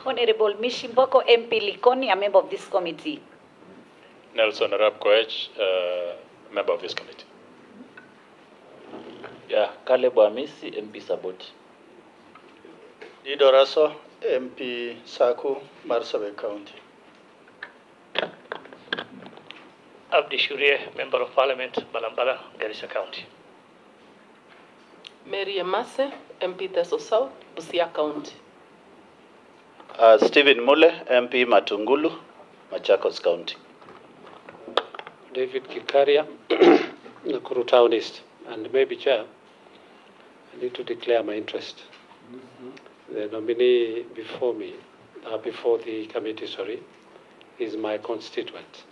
Honorable Mishimboko MP Likoni, a member of this committee. Nelson Arab Koech, member of this committee. Yeah, Caleb Amisi, MP Saboti. Didoraso, MP Saku, Marsabit County. Abdi Shurie, Member of Parliament, Balambala, Garissa County. Mary Emase, MP Teso South, Busia County. Stephen Mule, MP Matungulu, Machakos County. David Kikaria, Nakuru Town East. And maybe, Chair, I need to declare my interest. The nominee before me, before the committee, is my constituent.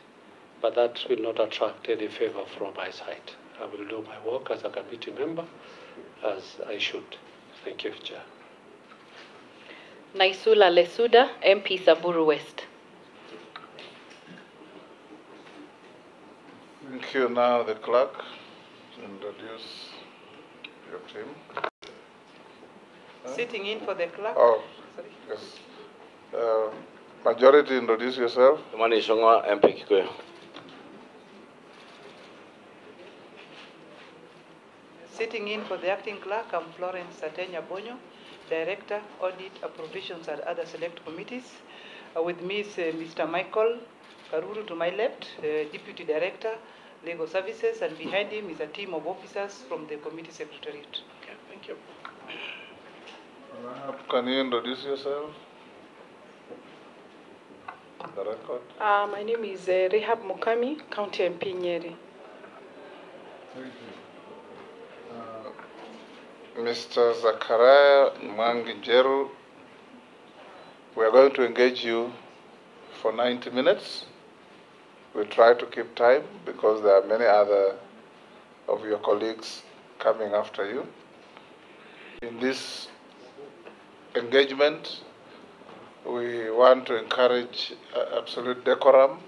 But that will not attract any favor from my side. I will do my work as a committee member, as I should. Thank you, Chair. Naisula Lesuda, MP Saburu West. Thank you. Now the clerk to introduce your team. Sitting in for the clerk. Oh, sorry. Yes. Majority, introduce yourself. Mani Shonga, MP Kikuyu. Sitting in for the acting clerk, I'm Florence Satenya Bonyo, Director, Audit, Appropriations and other select committees. With me is Mr. Michael Karuru to my left, Deputy Director, Legal Services, and behind him is a team of officers from the committee secretariat. Okay, thank you. Can you introduce yourself? The record. My name is Rehab Mukami, County MP Nyeri. Thank you. Mr. Zacharia Mwangi, we are going to engage you for 90 minutes. We'll try to keep time because there are many other of your colleagues coming after you. In this engagement, we want to encourage absolute decorum.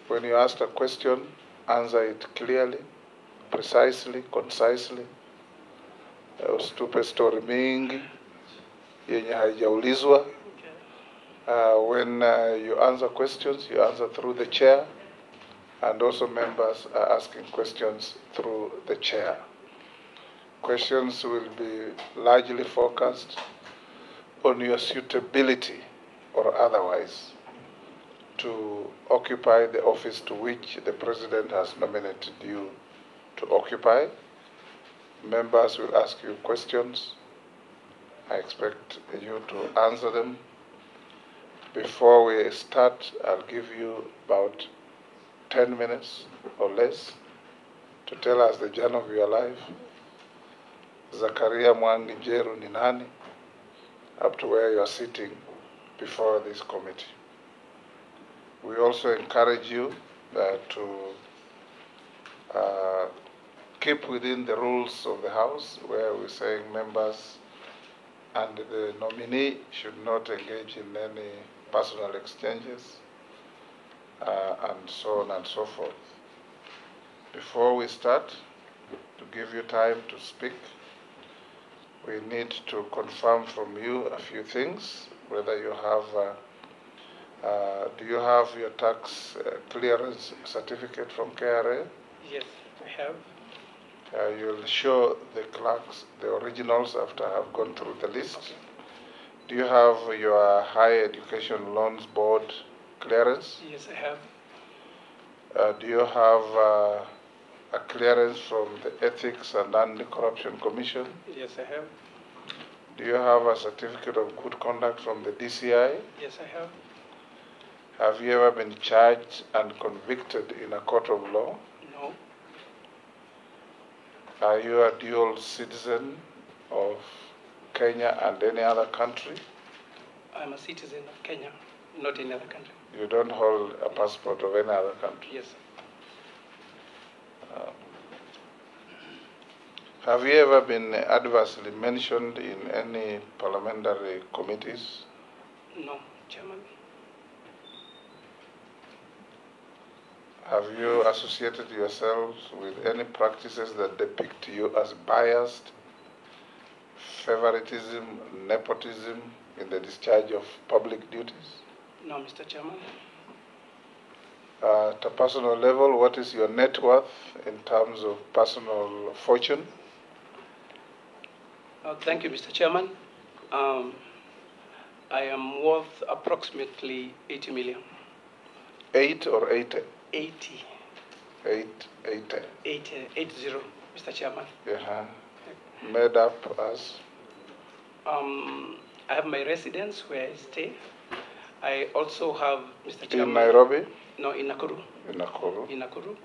When you ask a question, answer it clearly, precisely, concisely. Ustupe story mingi yenye haijaulizwa. When you answer questions, you answer through the chair, and also members are asking questions through the chair. Questions will be largely focused on your suitability or otherwise to occupy the office to which the President has nominated you to occupy. Members will ask you questions. I expect you to answer them. Before we start, I'll give you about 10 minutes or less to tell us the journey of your life. Zacharia Mwangi Jeru ni nani, up to where you are sitting before this committee. We also encourage you to keep within the rules of the House, where we're saying members and the nominee should not engage in any personal exchanges, and so on and so forth. Before we start, to give you time to speak, we need to confirm from you a few things, whether you have, do you have your tax clearance certificate from KRA? Yes, I have. You'll show the clerks the originals after I've gone through the list. Do you have your Higher Education Loans Board clearance? Yes, I have. Do you have a clearance from the Ethics and Anti-Corruption Commission? Yes, I have. Do you have a certificate of good conduct from the DCI? Yes, I have. Have you ever been charged and convicted in a court of law? No. Are you a dual citizen of Kenya and any other country? I'm a citizen of Kenya, not in other country. You don't hold a passport of any other country? Yes. Have you ever been adversely mentioned in any parliamentary committees? No, Chairman. Have you associated yourselves with any practices that depict you as biased, favoritism, nepotism, in the discharge of public duties? No, Mr. Chairman. At a personal level, what is your net worth in terms of personal fortune? Thank you, Mr. Chairman. I am worth approximately 80 million. 8 or 80? 80. 80. 80, Mr. Chairman. Yeah. Made up as? I have my residence where I stay. I also have, Mr. Chairman. In Nairobi? No, in Nakuru. In Nakuru. In Nakuru.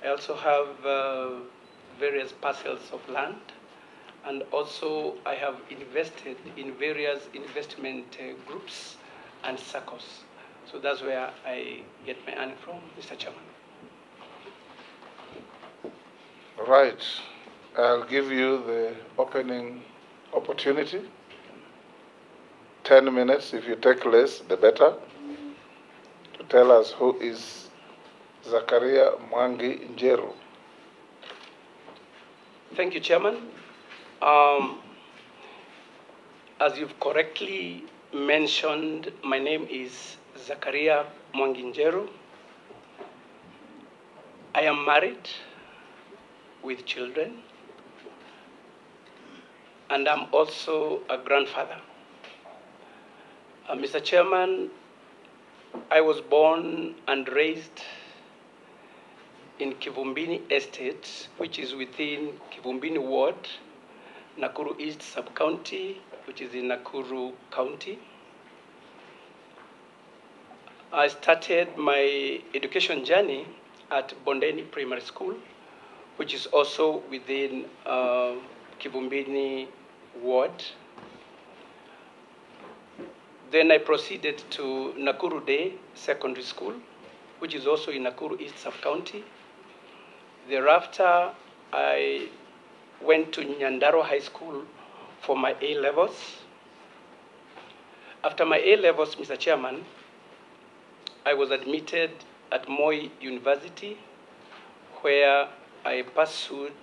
I also have various parcels of land, and also I have invested in various investment groups and circles. So that's where I get my money from, Mr. Chairman. Right. I'll give you the opening opportunity. 10 minutes. If you take less, the better. To tell us who is Zacharia Mwangi Njeru. Thank you, Chairman. As you've correctly mentioned, my name is Zacharia Mwangi Njeru. I am married with children, and I'm also a grandfather. Mr. Chairman, I was born and raised in Kivumbini Estate, which is within Kivumbini Ward, Nakuru East Sub-County, which is in Nakuru County. I started my education journey at Bondeni Primary School, which is also within Kivumbini Ward. Then I proceeded to Nakuru Day Secondary School, which is also in Nakuru East Sub-County. Thereafter, I went to Nyandaro High School for my A-levels. After my A-levels, Mr. Chairman, I was admitted at Moi University, where I pursued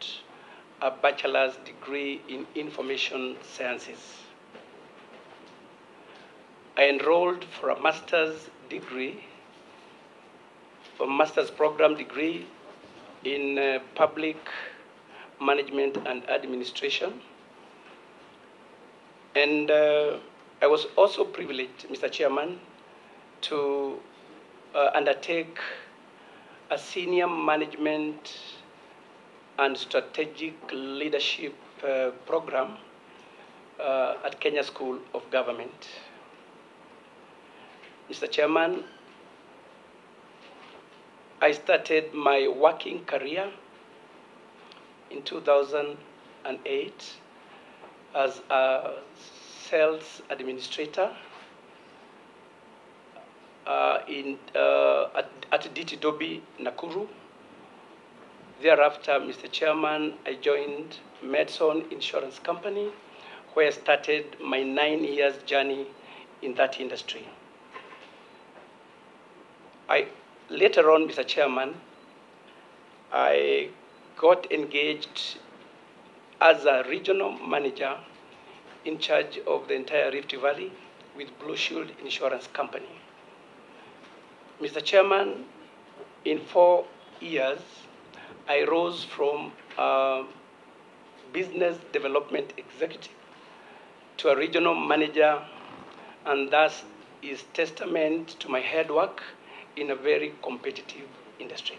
a bachelor's degree in information sciences. I enrolled for a master's degree, a master's program degree in public management and administration. And I was also privileged, Mr. Chairman, to undertake a senior management and strategic leadership program at Kenya School of Government. Mr. Chairman, I started my working career in 2008 as a sales administrator at DT Dobi, Nakuru. Thereafter, Mr. Chairman, I joined Medson Insurance Company, where I started my 9 years journey in that industry. Later on, Mr. Chairman, I got engaged as a regional manager in charge of the entire Rift Valley with Blue Shield Insurance Company. Mr. Chairman, in 4 years, I rose from a business development executive to a regional manager, and thus is testament to my hard work in a very competitive industry.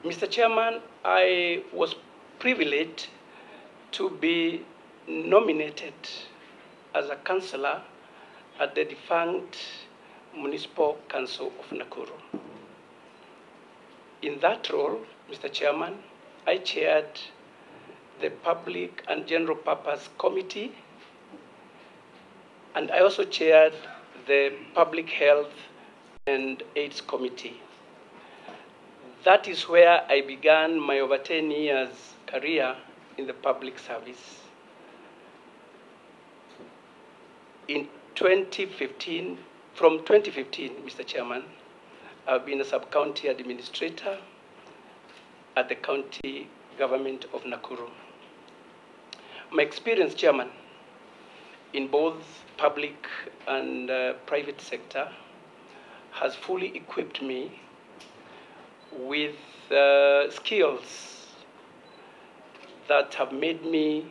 Mr. Chairman, I was privileged to be nominated as a councillor at the defunct Municipal Council of Nakuru. In that role, Mr. Chairman, I chaired the Public and General Purpose Committee, and I also chaired the Public Health and AIDS Committee. That is where I began my over 10 years career in the public service. In 2015, from 2015, Mr. Chairman, I've been a sub-county administrator at the county government of Nakuru. My experience, Chairman, in both public and private sector has fully equipped me with skills that have made me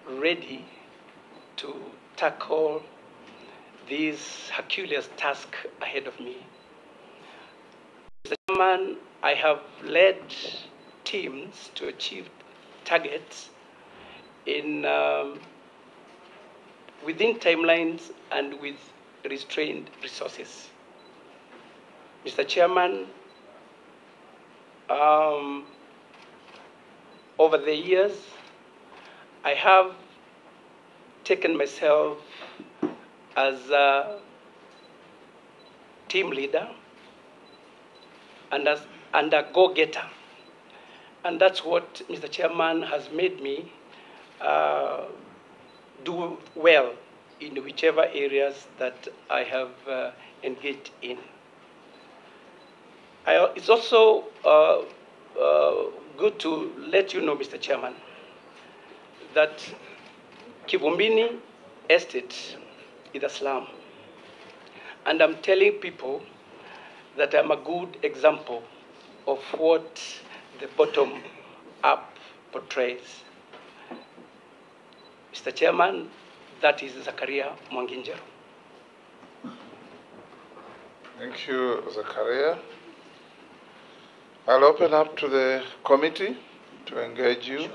ready to tackle this Herculean task ahead of me. Mr. Chairman, I have led teams to achieve targets in within timelines and with restrained resources. Mr. Chairman, over the years, I have taken myself as a team leader and as a go-getter. And that's what, Mr. Chairman, has made me do well in whichever areas that I have engaged in. It's also good to let you know, Mr. Chairman, that Kivumbini Estate is a slum. And I'm telling people that I'm a good example of what the bottom up portrays. Mr. Chairman, that is Zacharia Mwangi. Thank you, Zacharia. I'll open up to the committee to engage you.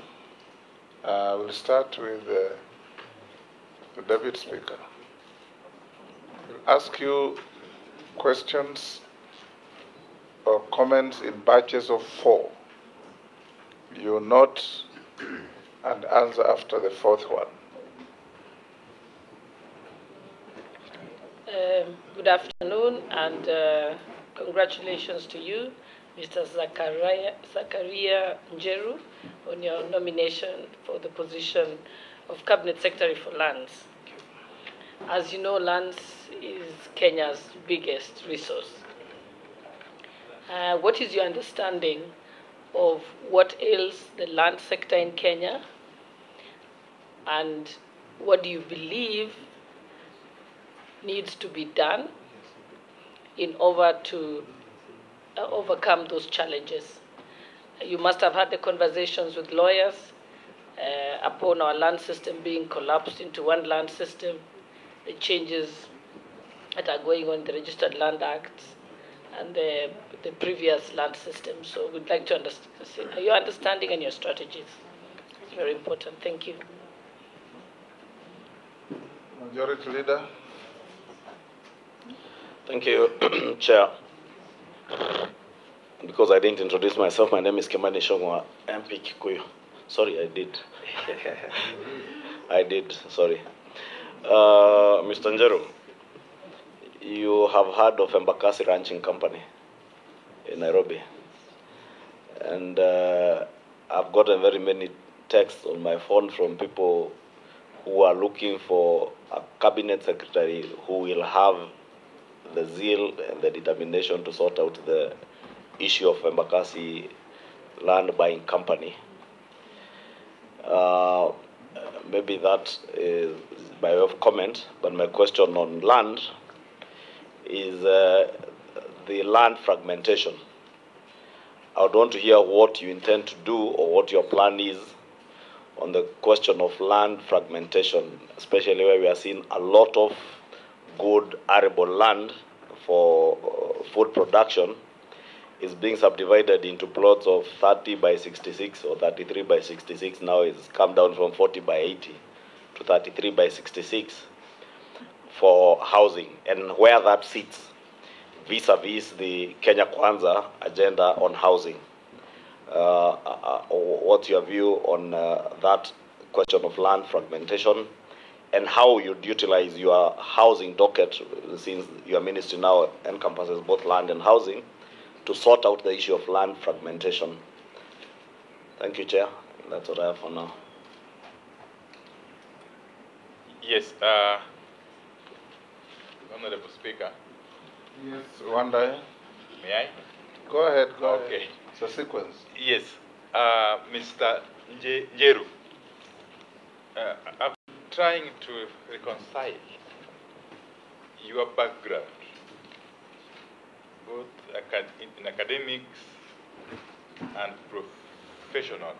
We'll start with the Deputy Speaker. We'll ask you questions or comments in batches of 4. You note and answer after the 4th one. Good afternoon, and congratulations to you, Mr. Zacharia Njeru, on your nomination for the position of Cabinet Secretary for Lands. As you know, lands is Kenya's biggest resource. What is your understanding of what ails the land sector in Kenya, and what do you believe needs to be done in order to overcome those challenges? You must have had the conversations with lawyers upon our land system being collapsed into one land system, the changes that are going on in the Registered Land Act and the previous land system. So we'd like to understand your understanding and your strategies. It's very important. Thank you. Majority Leader. Thank you, Chair. Because I didn't introduce myself, my name is Kimani Shongwa, MP Kikuyu. Sorry, I did. I did, sorry. Mr. Njeru, you have heard of Embakasi Ranching Company in Nairobi. And I've gotten very many texts on my phone from people who are looking for a cabinet secretary who will have the zeal and the determination to sort out the issue of Embakasi land buying company. Maybe that is by way of comment, but my question on land is the land fragmentation. I would want to hear what you intend to do or what your plan is on the question of land fragmentation, especially where we are seeing a lot of good arable land for food production is being subdivided into plots of 30 by 66 or 33 by 66. Now it's come down from 40 by 80 to 33 by 66 for housing, and where that sits vis-a-vis the Kenya Kwanza agenda on housing. What's your view on that question of land fragmentation, and how you'd utilize your housing docket, since your ministry now encompasses both land and housing, to sort out the issue of land fragmentation? Thank you, Chair. That's what I have for now. Yes, Honorable Speaker. Yes, Wanda. May I? Go ahead, go Okay. ahead. It's a sequence. Yes, Mr. Njeru, I've trying to reconcile your background, both in academics and professional,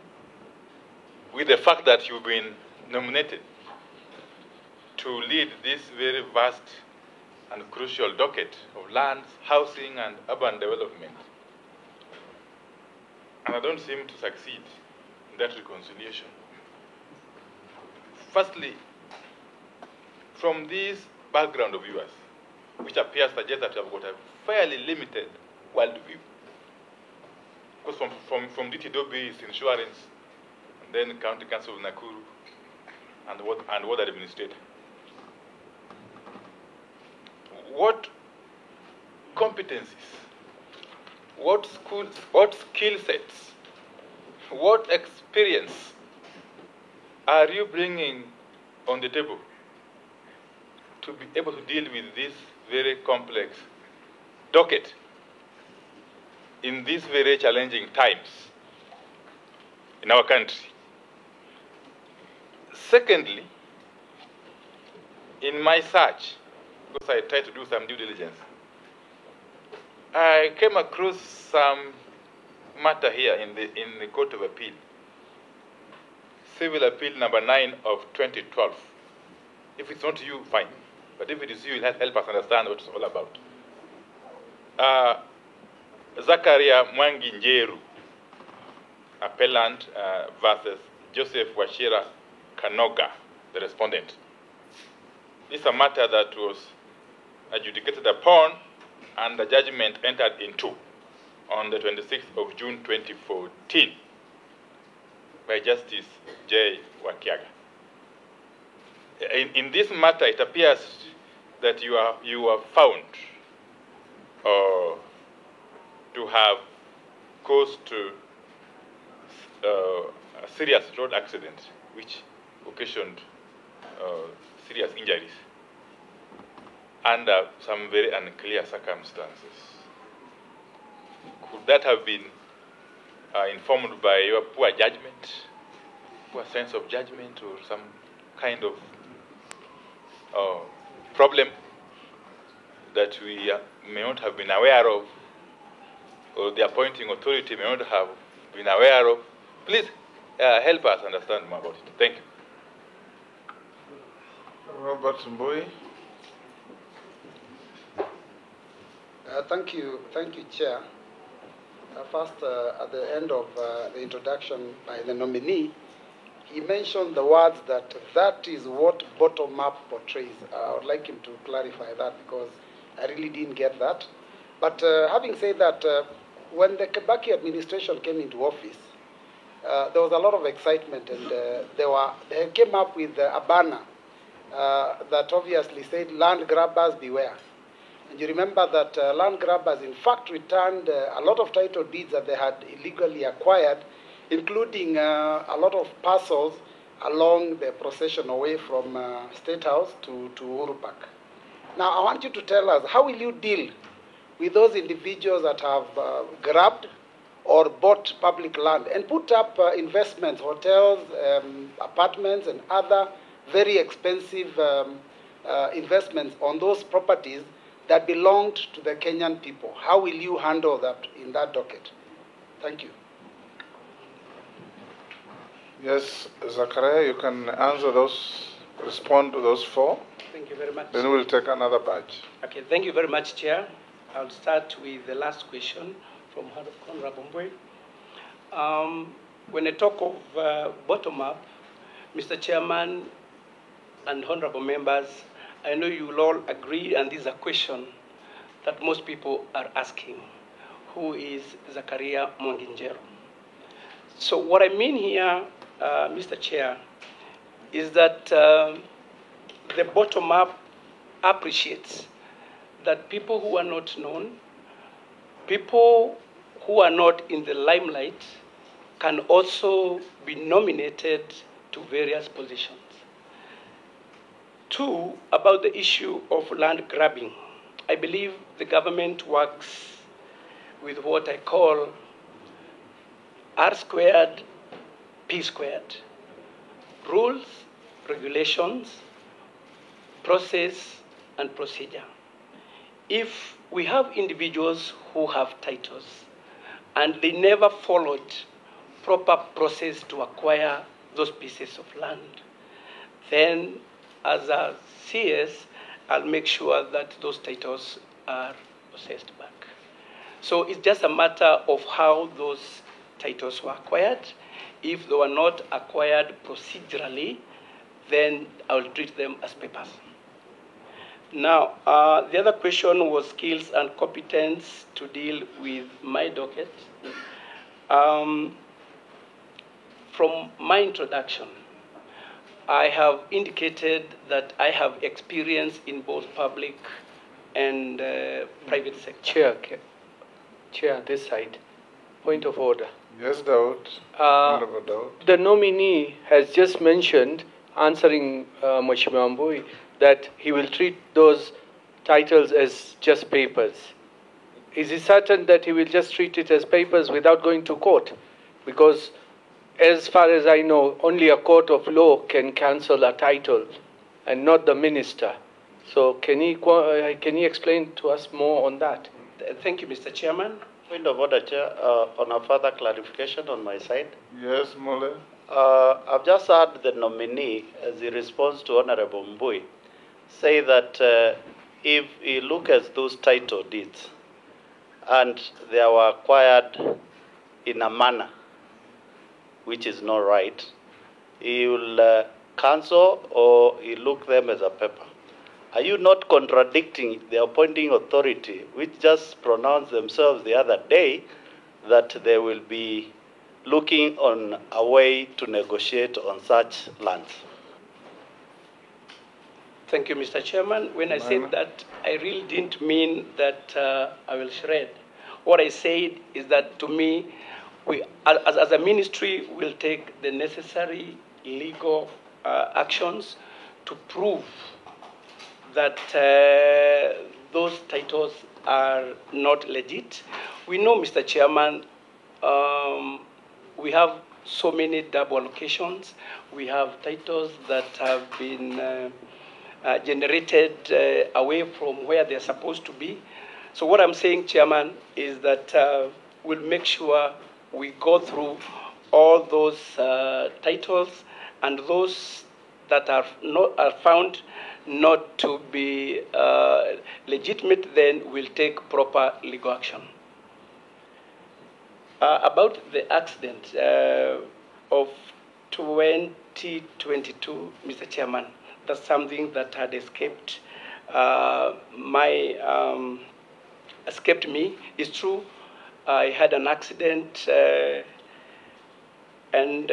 with the fact that you've been nominated to lead this very vast and crucial docket of lands, housing, and urban development. And I don't seem to succeed in that reconciliation. Firstly, from this background of yours, which appears to suggest that you have got a fairly limited worldview, because from DTW is insurance, and then County Council of Nakuru, and water administrator. What competencies, what skills, what skill sets, what experience are you bringing on the table to be able to deal with this very complex docket in these very challenging times in our country? Secondly, in my search, because I tried to do some due diligence, I came across some matter here in the Court of Appeal, Civil Appeal number 9 of 2012. If it's not you, fine. But if it is you, it'll help us understand what it's all about. Zacharia Mwangi, appellant, versus Joseph Wachira Kanoga, the respondent. This is a matter that was adjudicated upon and the judgment entered into on the 26th of June 2014 by Justice J. Wakiaga. In this matter, it appears that you are found to have caused a serious road accident which occasioned serious injuries under some very unclear circumstances. Could that have been informed by your poor judgment, poor sense of judgment, or some kind of problem that we may not have been aware of, or the appointing authority may not have been aware of? Please help us understand more about it. Thank you. Robert Mbui. Thank you, Chair. First, at the end of the introduction by the nominee, he mentioned the words that is what bottom-up portrays. I would like him to clarify that because I really didn't get that. But having said that, when the Kibaki administration came into office, there was a lot of excitement, and they came up with a banner that obviously said, "Land grabbers beware." And you remember that land grabbers, in fact, returned a lot of title deeds that they had illegally acquired, including a lot of parcels along the procession away from State House to Uhuru Park. Now, I want you to tell us, how will you deal with those individuals that have grabbed or bought public land and put up investments, hotels, apartments, and other very expensive investments on those properties that belonged to the Kenyan people? How will you handle that in that docket? Thank you. Yes, Zacharia, you can answer those, respond to those four. Thank you very much. Then we'll take another batch. Okay, thank you very much, Chair. I'll start with the last question from Honorable Mbui. When I talk of bottom-up, Mr. Chairman and honorable members, I know you will all agree, and this is a question that most people are asking: who is Zacharia Mwangi? So what I mean here, Mr. Chair, is that the bottom-up appreciates that people who are not known, people who are not in the limelight, can also be nominated to various positions. Two, about the issue of land grabbing. I believe the government works with what I call R squared, P squared. Rules, regulations, process, and procedure. If we have individuals who have titles and they never followed proper process to acquire those pieces of land, then as a CS, I'll make sure that those titles are possessed back. So it's just a matter of how those titles were acquired. If they were not acquired procedurally, then I will treat them as papers. Now, the other question was skills and competence to deal with my docket. From my introduction, I have indicated that I have experience in both public and private sector. Chair, this side. Point of order. Yes, Daud. Honorable Daud. The nominee has just mentioned, answering Mheshimiwa Mbui, that he will treat those titles as just papers. Is he certain that he will just treat it as papers without going to court? Because as far as I know, only a court of law can cancel a title and not the minister. So can he explain to us more on that? Thank you, Mr. Chairman. Point of order, Chair. On a further clarification on my side. Yes, Mole. I've just heard the nominee, as he responds to Honorable Mbui, say that if he looks at those title deeds and they were acquired in a manner which is not right, he will cancel or he look them as a paper. Are you not contradicting the appointing authority, which just pronounced themselves the other day that they will be looking on a way to negotiate on such lands? Thank you, Mr. Chairman. When I said that, I really didn't mean that I will shred. What I said is that to me, we, as a ministry, will take the necessary legal actions to prove that those titles are not legit. We know, Mr. Chairman, we have so many double allocations. We have titles that have been generated away from where they're supposed to be. So what I'm saying, Chairman, is that we'll make sure we go through all those titles, and those that are found not to be legitimate, then we'll take proper legal action. About the accident of 2022, Mr. Chairman, that's something that had escaped escaped me. It's true, I had an accident, and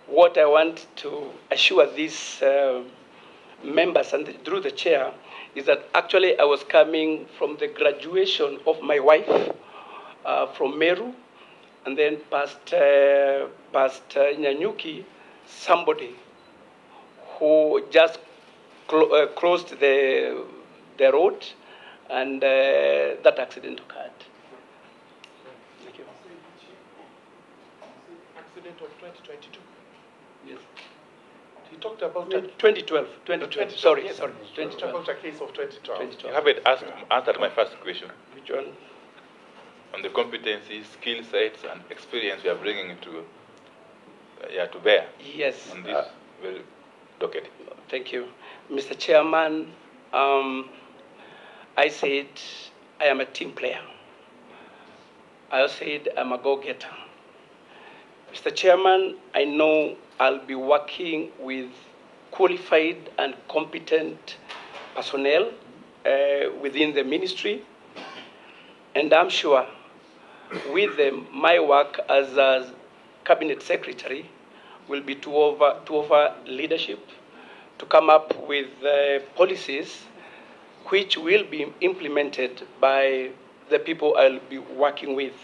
what I want to assure these members and through the chair is that actually I was coming from the graduation of my wife from Meru, and then past Nyanyuki, somebody who just crossed the road, and that accident occurred. Thank you. Accident of 2022? Yes. He talked about 2012. 2012. Yes, Sorry. 2012. About a case of 2012. You haven't answered my first question. Which one? On the competencies, skill sets, and experience we are bringing to bear. Yes. On this very docket. Thank you, Mr. Chairman. I said I am a team player. I said I'm a go-getter. Mr. Chairman, I know I'll be working with qualified and competent personnel within the ministry, and I'm sure with them, my work as a cabinet secretary will be to offer leadership, to come up with policies which will be implemented by the people I'll be working with.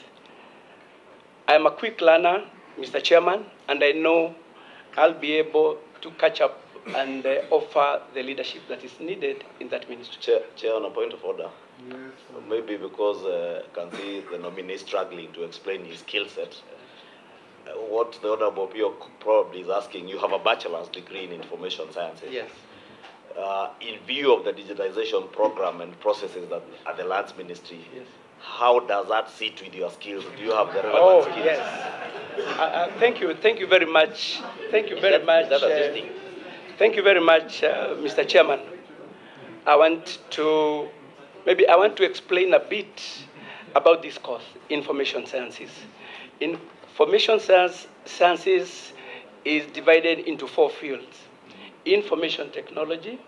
I'm a quick learner, Mr. Chairman, and I know I'll be able to catch up and offer the leadership that is needed in that ministry. Chair, on a point of order. Yes. Maybe because I can see the nominee struggling to explain his skill set. what the Honorable Pio probably is asking, you have a bachelor's degree in information sciences. Yes. In view of the digitization program and processes that at the Lands Ministry, yes, how does that sit with your skills? Do you have the relevant skills? Yes. Thank you very much. Thank you very much. Thank you very much, Mr. Chairman. I want to explain a bit about this course, information sciences. Information sciences is divided into 4 fields: information technology,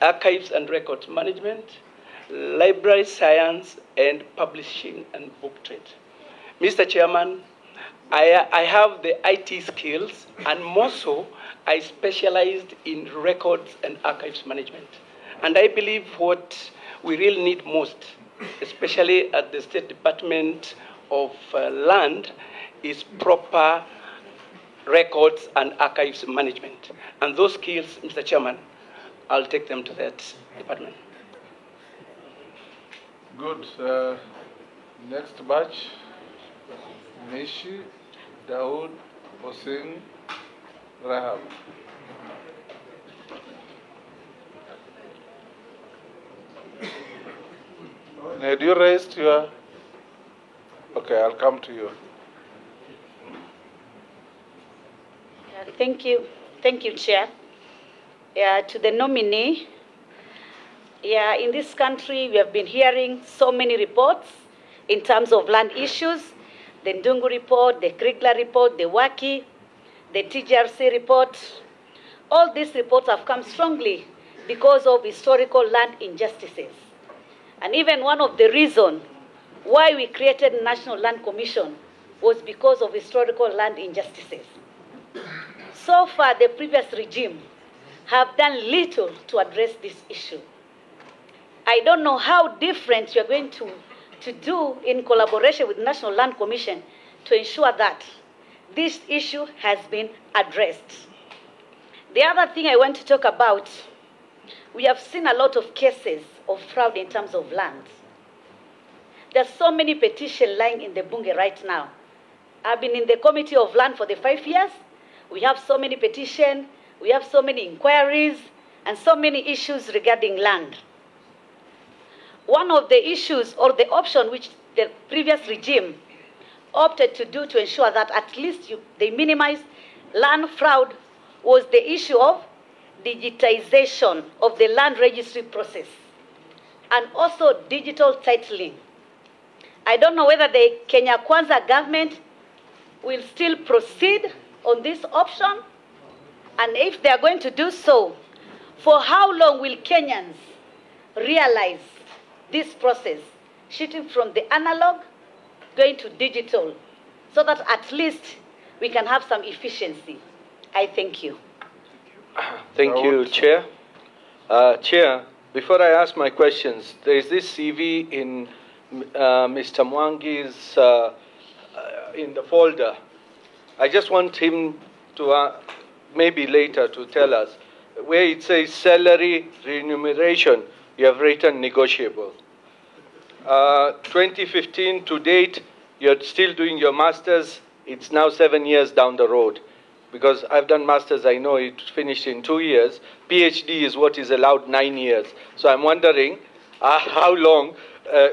archives and records management, library science, and publishing and book trade. Mr. Chairman, I have the IT skills, and more so, I specialized in records and archives management. And I believe what we really need most, especially at the State Department of Land, is proper records and archives management. And those skills, Mr. Chairman, I'll take them to that department. Good. Next batch, Nishi, Daoud, Hossein, Rahab. Had you raised your... Okay, I'll come to you. Thank you, Chair. To the nominee, in this country we have been hearing so many reports in terms of land issues: the Ndungu report, the Krigler report, the Waki, the TGRC report. All these reports have come strongly because of historical land injustices. And even one of the reasons why we created National Land Commission was because of historical land injustices. So far, the previous regime have done little to address this issue. I don't know how different you're going to do in collaboration with National Land Commission to ensure that this issue has been addressed. The other thing I want to talk about, we have seen a lot of cases of fraud in terms of land. There's so many petitions lying in the Bunge right now. I've been in the Committee of Land for the 5 years. We have so many petitions, we have so many inquiries, and so many issues regarding land. One of the issues or the option which the previous regime opted to do to ensure that at least they minimize land fraud was the issue of digitization of the land registry process and also digital titling. I don't know whether the Kenya Kwanza government will still proceed on this option, and if they are going to do so, for how long will Kenyans realize this process, shifting from the analog going to digital, so that at least we can have some efficiency? I thank you. Thank you, Chair. Chair, before I ask my questions, there is this CV in Mr. Mwangi's in the folder. I just want him to maybe later to tell us where it says salary remuneration, you have written negotiable. 2015 to date, you're still doing your master's. It's now 7 years down the road. Because I've done master's, I know it finished in 2 years. PhD is what is allowed 9 years. So I'm wondering, how long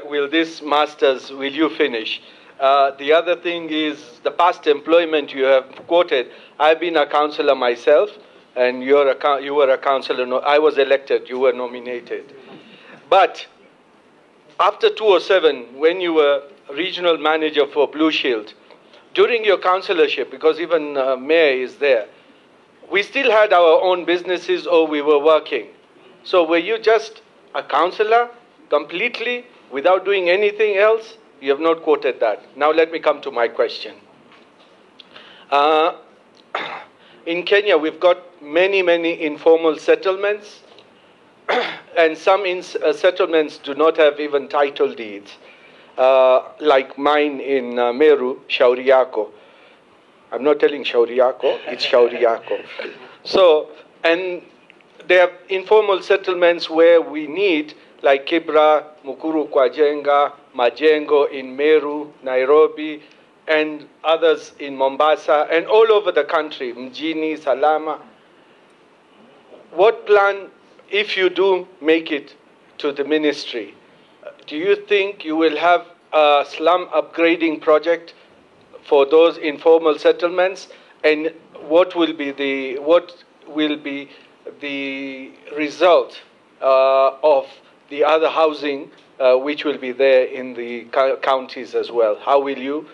will this master's, will you finish? The other thing is the past employment you have quoted. I've been a councillor myself, and you were a councillor. No, I was elected, you were nominated. But after 2007, when you were regional manager for Blue Shield, during your councillorship, because even mayor is there, we still had our own businesses or we were working. So were you just a councillor completely without doing anything else? You have not quoted that. Now let me come to my question. In Kenya, we've got many informal settlements, and some settlements do not have even title deeds. Like mine in Meru, Shauriako. I'm not telling Shauriako, it's Shauriako. So, and there are informal settlements where we need, like Kibra, Mukuru Kwajenga, Majengo in Meru, Nairobi, and others in Mombasa and all over the country, Mjini, Salama. What plan, if you do make it to the ministry, do you think you will have a slum upgrading project for those informal settlements? And what will be the result of the other housing which will be there in the counties as well? How will you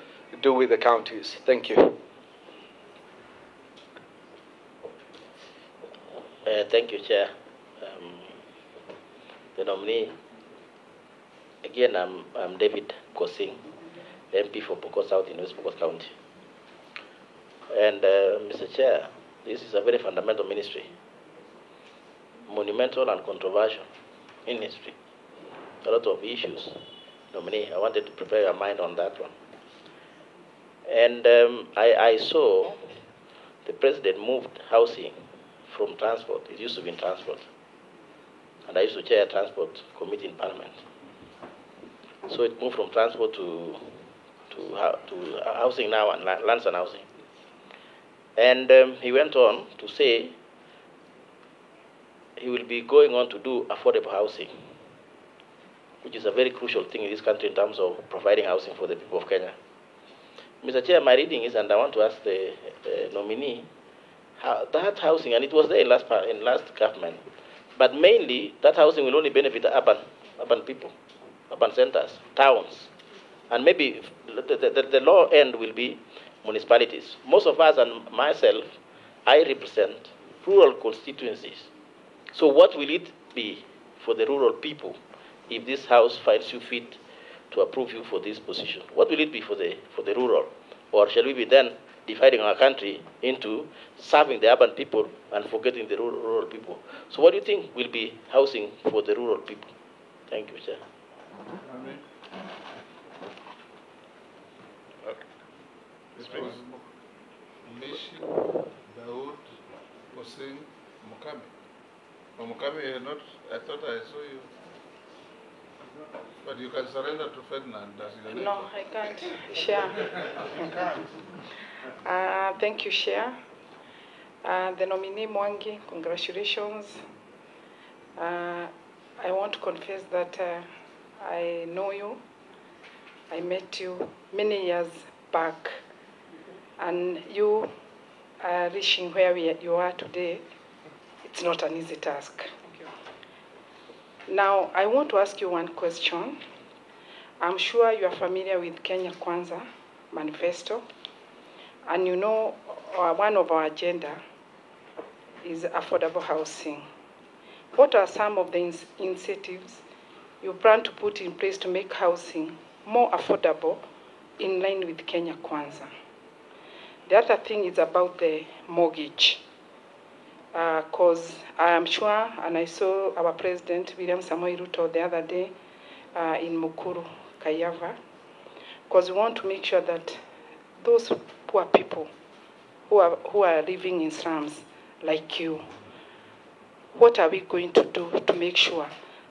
do with the counties? Thank you. Thank you, Chair. The nominee, again, I'm David Kosing, MP for Pokot South in West Pokot County. And Mr. Chair, this is a very fundamental ministry, monumental and controversial in history. A lot of issues. Nominee, I wanted to prepare your mind on that one. And I saw the president moved housing from transport. It used to be in transport. And I used to chair a transport committee in Parliament. So it moved from transport to housing now, and lands and housing. And he went on to say he will be going on to do affordable housing, which is a very crucial thing in this country in terms of providing housing for the people of Kenya. Mr. Chair, my reading is, and I want to ask the nominee, how that housing, and it was there in last government, but mainly that housing will only benefit urban people, urban centers, towns, and maybe the low end will be municipalities. Most of us and myself, I represent rural constituencies. So what will it be for the rural people if this House finds you fit to approve you for this position? What will it be for the rural? Or shall we be then dividing our country into serving the urban people and forgetting the rural people? So what do you think will be housing for the rural people? Thank you, Chair. Mishi, Daud, Hussein, Mukami. No, Mukami, not, I thought I saw you. But you can surrender to Ferdinand. No, I can't. Share. Thank you, Chair. The nominee Mwangi, congratulations. I want to confess that I know you. I met you many years back, and you are reaching where you are today. It's not an easy task. Now, I want to ask you one question. I'm sure you are familiar with Kenya Kwanza manifesto, and you know one of our agenda is affordable housing. What are some of the incentives you plan to put in place to make housing more affordable in line with Kenya Kwanza? The other thing is about the mortgage. Because I am sure, and I saw our President, William Samoei Ruto, the other day in Mukuru, Kayava, because we want to make sure that those poor people who are living in slums like you, what are we going to do to make sure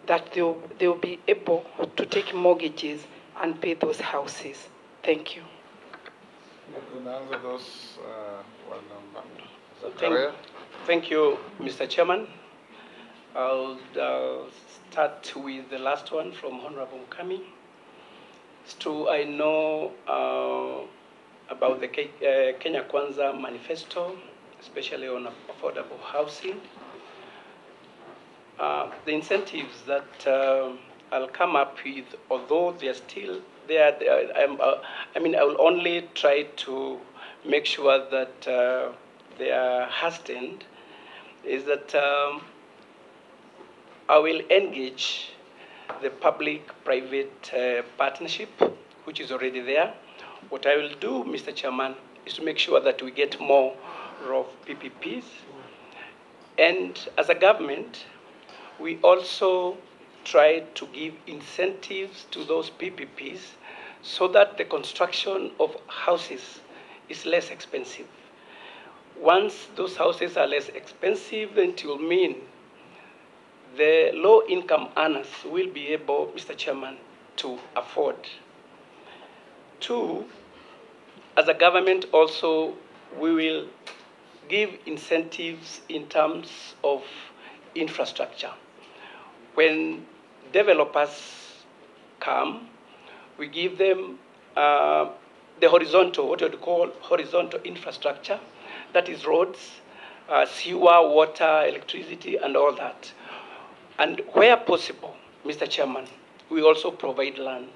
that they'll be able to take mortgages and pay those houses? Thank you. You can answer those one Zacharia. Thank you, Mr. Chairman. I'll start with the last one from Honorable Mukami. It's true, I know about the Kenya Kwanza manifesto, especially on affordable housing. The incentives that I'll come up with, although they're still there, I will only try to make sure that they are hastened, is that I will engage the public-private partnership, which is already there. What I will do, Mr. Chairman, is to make sure that we get more of PPPs. And as a government, we also try to give incentives to those PPPs so that the construction of houses is less expensive. Once those houses are less expensive, then it will mean the low-income earners will be able, Mr. Chairman, to afford. Two, as a government also, we will give incentives in terms of infrastructure. When developers come, we give them the horizontal, what you would call horizontal infrastructure, that is roads, sewer, water, electricity, and all that. And where possible, Mr. Chairman, we also provide land.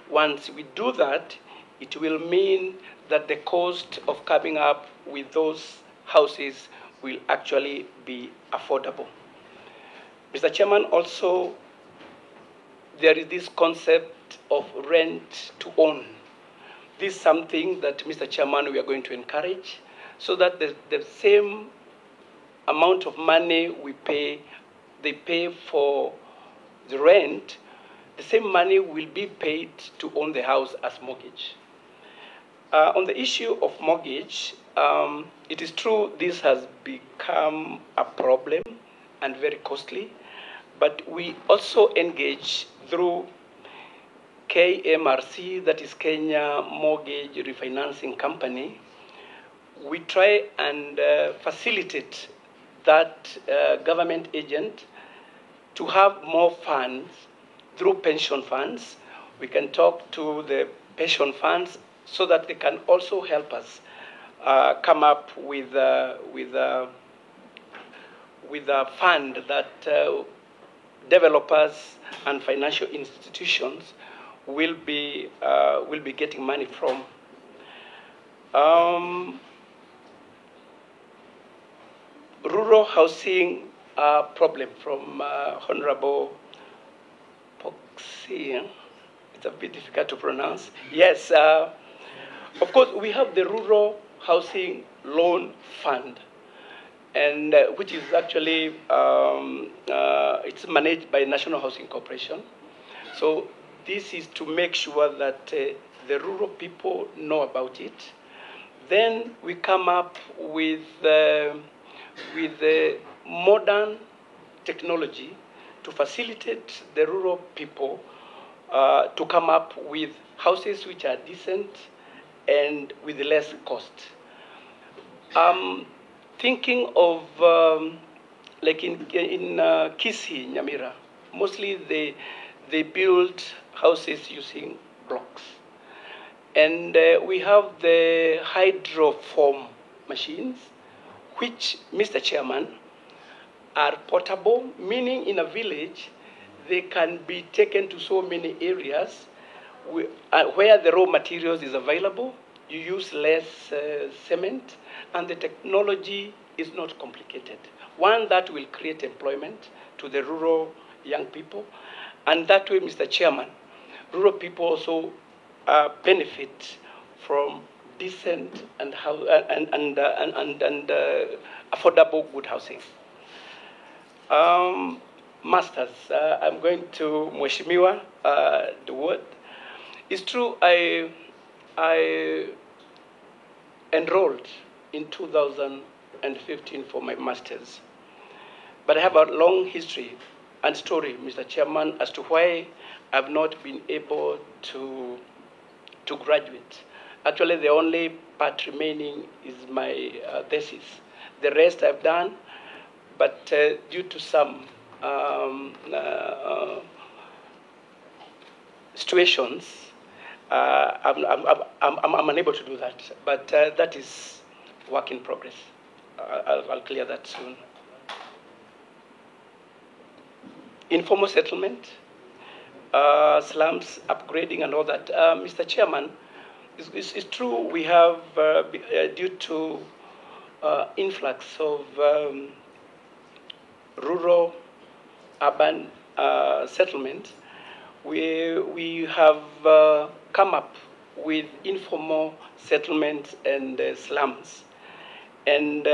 Once we do that, it will mean that the cost of coming up with those houses will actually be affordable. Mr. Chairman, also, there is this concept of rent to own. This is something that, Mr. Chairman, we are going to encourage so that the same amount of money they pay for the rent, the same money will be paid to own the house as mortgage. On the issue of mortgage, it is true this has become a problem and very costly, but we also engage through KMRC, that is Kenya Mortgage Refinancing Company. We try and facilitate that government agent to have more funds through pension funds. We can talk to the pension funds so that they can also help us come up with a fund that developers and financial institutions will be getting money from. Rural housing problem from Honorable Poxy. It's a bit difficult to pronounce. Yes, of course, we have the Rural Housing Loan Fund, and which is actually it's managed by National Housing Corporation. So this is to make sure that the rural people know about it. Then we come up with the modern technology to facilitate the rural people to come up with houses which are decent and with less cost. Thinking of like in Kisii, Nyamira, mostly they build houses using blocks. And we have the hydroform machines, which, Mr. Chairman, are portable, meaning in a village, they can be taken to so many areas where the raw materials is available. You use less cement, and the technology is not complicated. One, that will create employment to the rural young people, and that way, Mr. Chairman, rural people also benefit from decent and affordable good housing. Masters, I'm going to Mheshimiwa, the word. It's true, I enrolled in 2015 for my master's, but I have a long history and story, Mr. Chairman, as to why I've not been able to graduate. Actually, the only part remaining is my thesis. The rest I've done, but due to some situations, I'm unable to do that. But that is work in progress. I'll clear that soon. Informal settlement, slums, upgrading, and all that. Mr. Chairman, it's true we have, due to influx of rural, urban settlement, we have come up with informal settlements and slums. And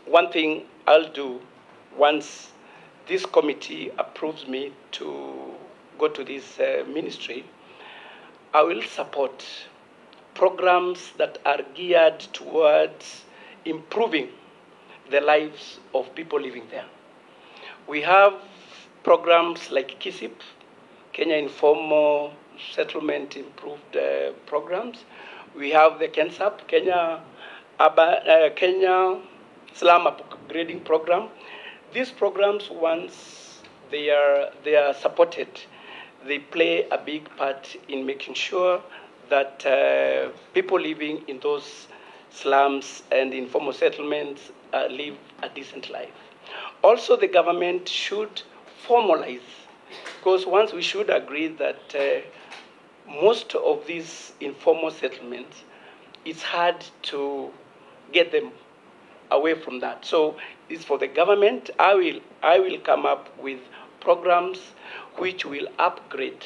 one thing I'll do once this committee approves me to go to this ministry, I will support programs that are geared towards improving the lives of people living there. We have programs like KISIP, Kenya Informal settlement improved programs. We have the KENSAP, Kenya Slum Upgrading Program. These programs, once they are supported, they play a big part in making sure that people living in those slums and informal settlements live a decent life. Also, the government should formalize, because once we should agree that most of these informal settlements, it's hard to get them away from that. So it's for the government. I will come up with programs which will upgrade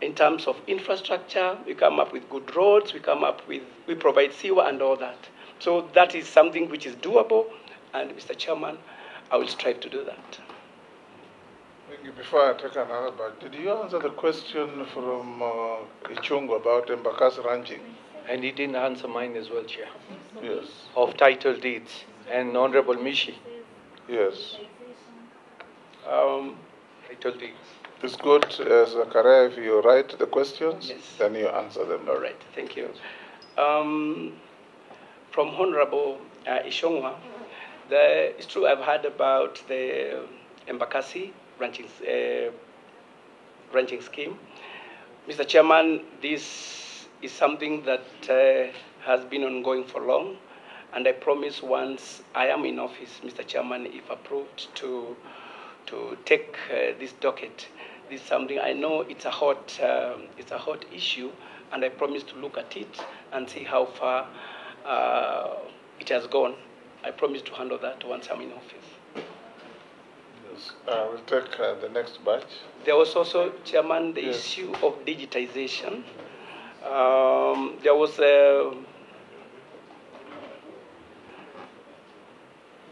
in terms of infrastructure. We come up with good roads. We provide sewer and all that. So that is something which is doable. And Mr. Chairman, I will strive to do that. Thank you. Before I take another back, did you answer the question from Ichungo about Embakasi ranching? And he didn't answer mine as well, Chair. Yes. Of title deeds and Honorable Mishi. Yes. Title deeds. It's good, Zacharia, if you write the questions, yes, then you answer them. All right, thank you. From Honorable Ishongwa, it's true I've heard about the Embakasi ranching scheme. Mr. Chairman, this is something that has been ongoing for long, and I promise once I am in office, Mr. Chairman, if approved, to take this docket. This is something I know it's a hot issue, and I promise to look at it and see how far it has gone. I promise to handle that once I'm in office. Yes. We'll take the next batch. There was also, Chairman, the issue of digitization. There was a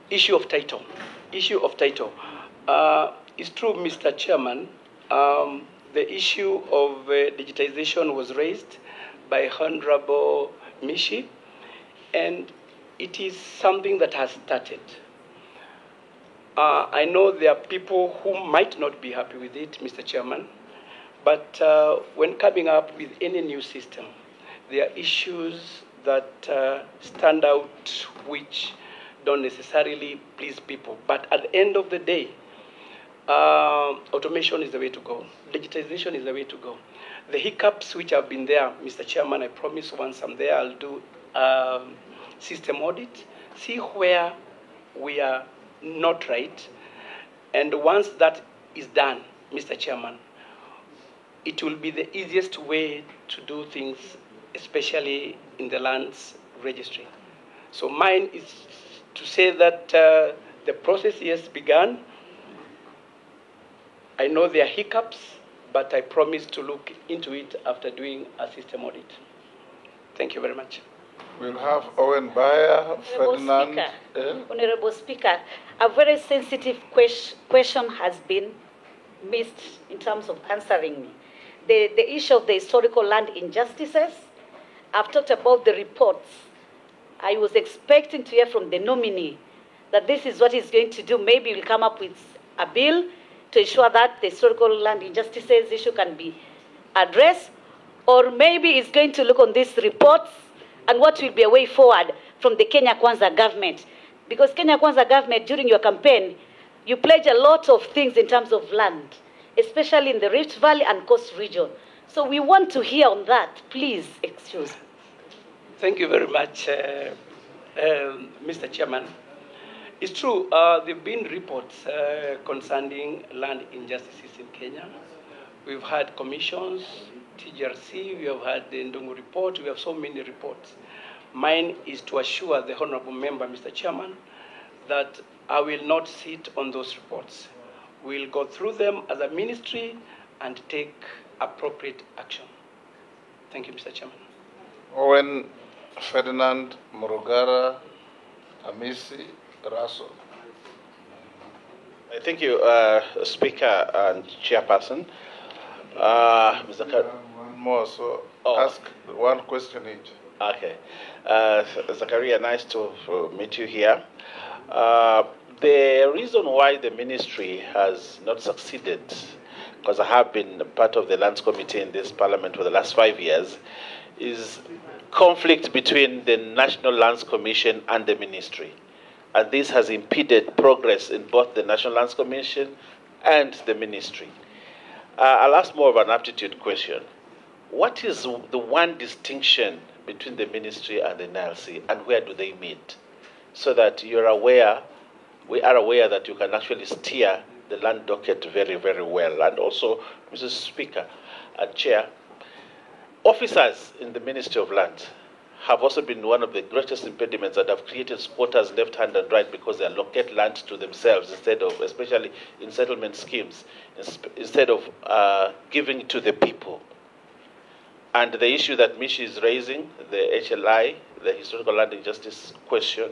issue of title. It's true, Mr. Chairman, the issue of digitization was raised by Honorable Mishi, and it is something that has started. I know there are people who might not be happy with it, Mr. Chairman, but when coming up with any new system, there are issues that stand out which don't necessarily please people. But at the end of the day, automation is the way to go. Digitization is the way to go. The hiccups which have been there, Mr. Chairman, I promise once I'm there, I'll do system audit, see where we are not right. And once that is done, Mr. Chairman, it will be the easiest way to do things, especially in the lands registry. So mine is to say that the process has begun. I know there are hiccups, but I promise to look into it after doing a system audit. Thank you very much. We'll have Owen Bayer, Ferdinand. Honorable Speaker, a very sensitive question has been missed in terms of answering me. The issue of the historical land injustices, I've talked about the reports. I was expecting to hear from the nominee that this is what he's going to do. Maybe we'll come up with a bill to ensure that the historical land injustices issue can be addressed, or maybe he's going to look on these reports and what will be a way forward from the Kenya Kwanza government. Because Kenya Kwanza government, during your campaign, you pledged a lot of things in terms of land, especially in the Rift Valley and Coast region. So we want to hear on that. Please, excuse me. Thank you very much, Mr. Chairman. It's true, there have been reports concerning land injustices in Kenya. We've had commissions, TGRC, we have had the Ndungu report, we have so many reports. Mine is to assure the Honorable Member, Mr. Chairman, that I will not sit on those reports. We'll go through them as a ministry and take appropriate action. Thank you, Mr. Chairman. Owen, Ferdinand, Murugara, Amisi, Raso. Thank you, Speaker and Chairperson. Mr. One more, so ask one question each. Okay. Zacharia, nice to meet you here. The reason why the ministry has not succeeded because I have been part of the Lands Committee in this Parliament for the last 5 years, is conflict between the National Lands Commission and the Ministry. And this has impeded progress in both the National Lands Commission and the Ministry. I'll ask more of an aptitude question. What is the one distinction between the Ministry and the NLC, and where do they meet? So that we are aware that you can actually steer the land docket very, very well. And also, Mrs. Speaker and Chair, officers in the Ministry of Lands have also been one of the greatest impediments that have created squatters left hand and right because they allocate land to themselves instead of, especially in settlement schemes, instead of giving to the people. And the issue that Mishi is raising, the HLI, the historical land injustice question,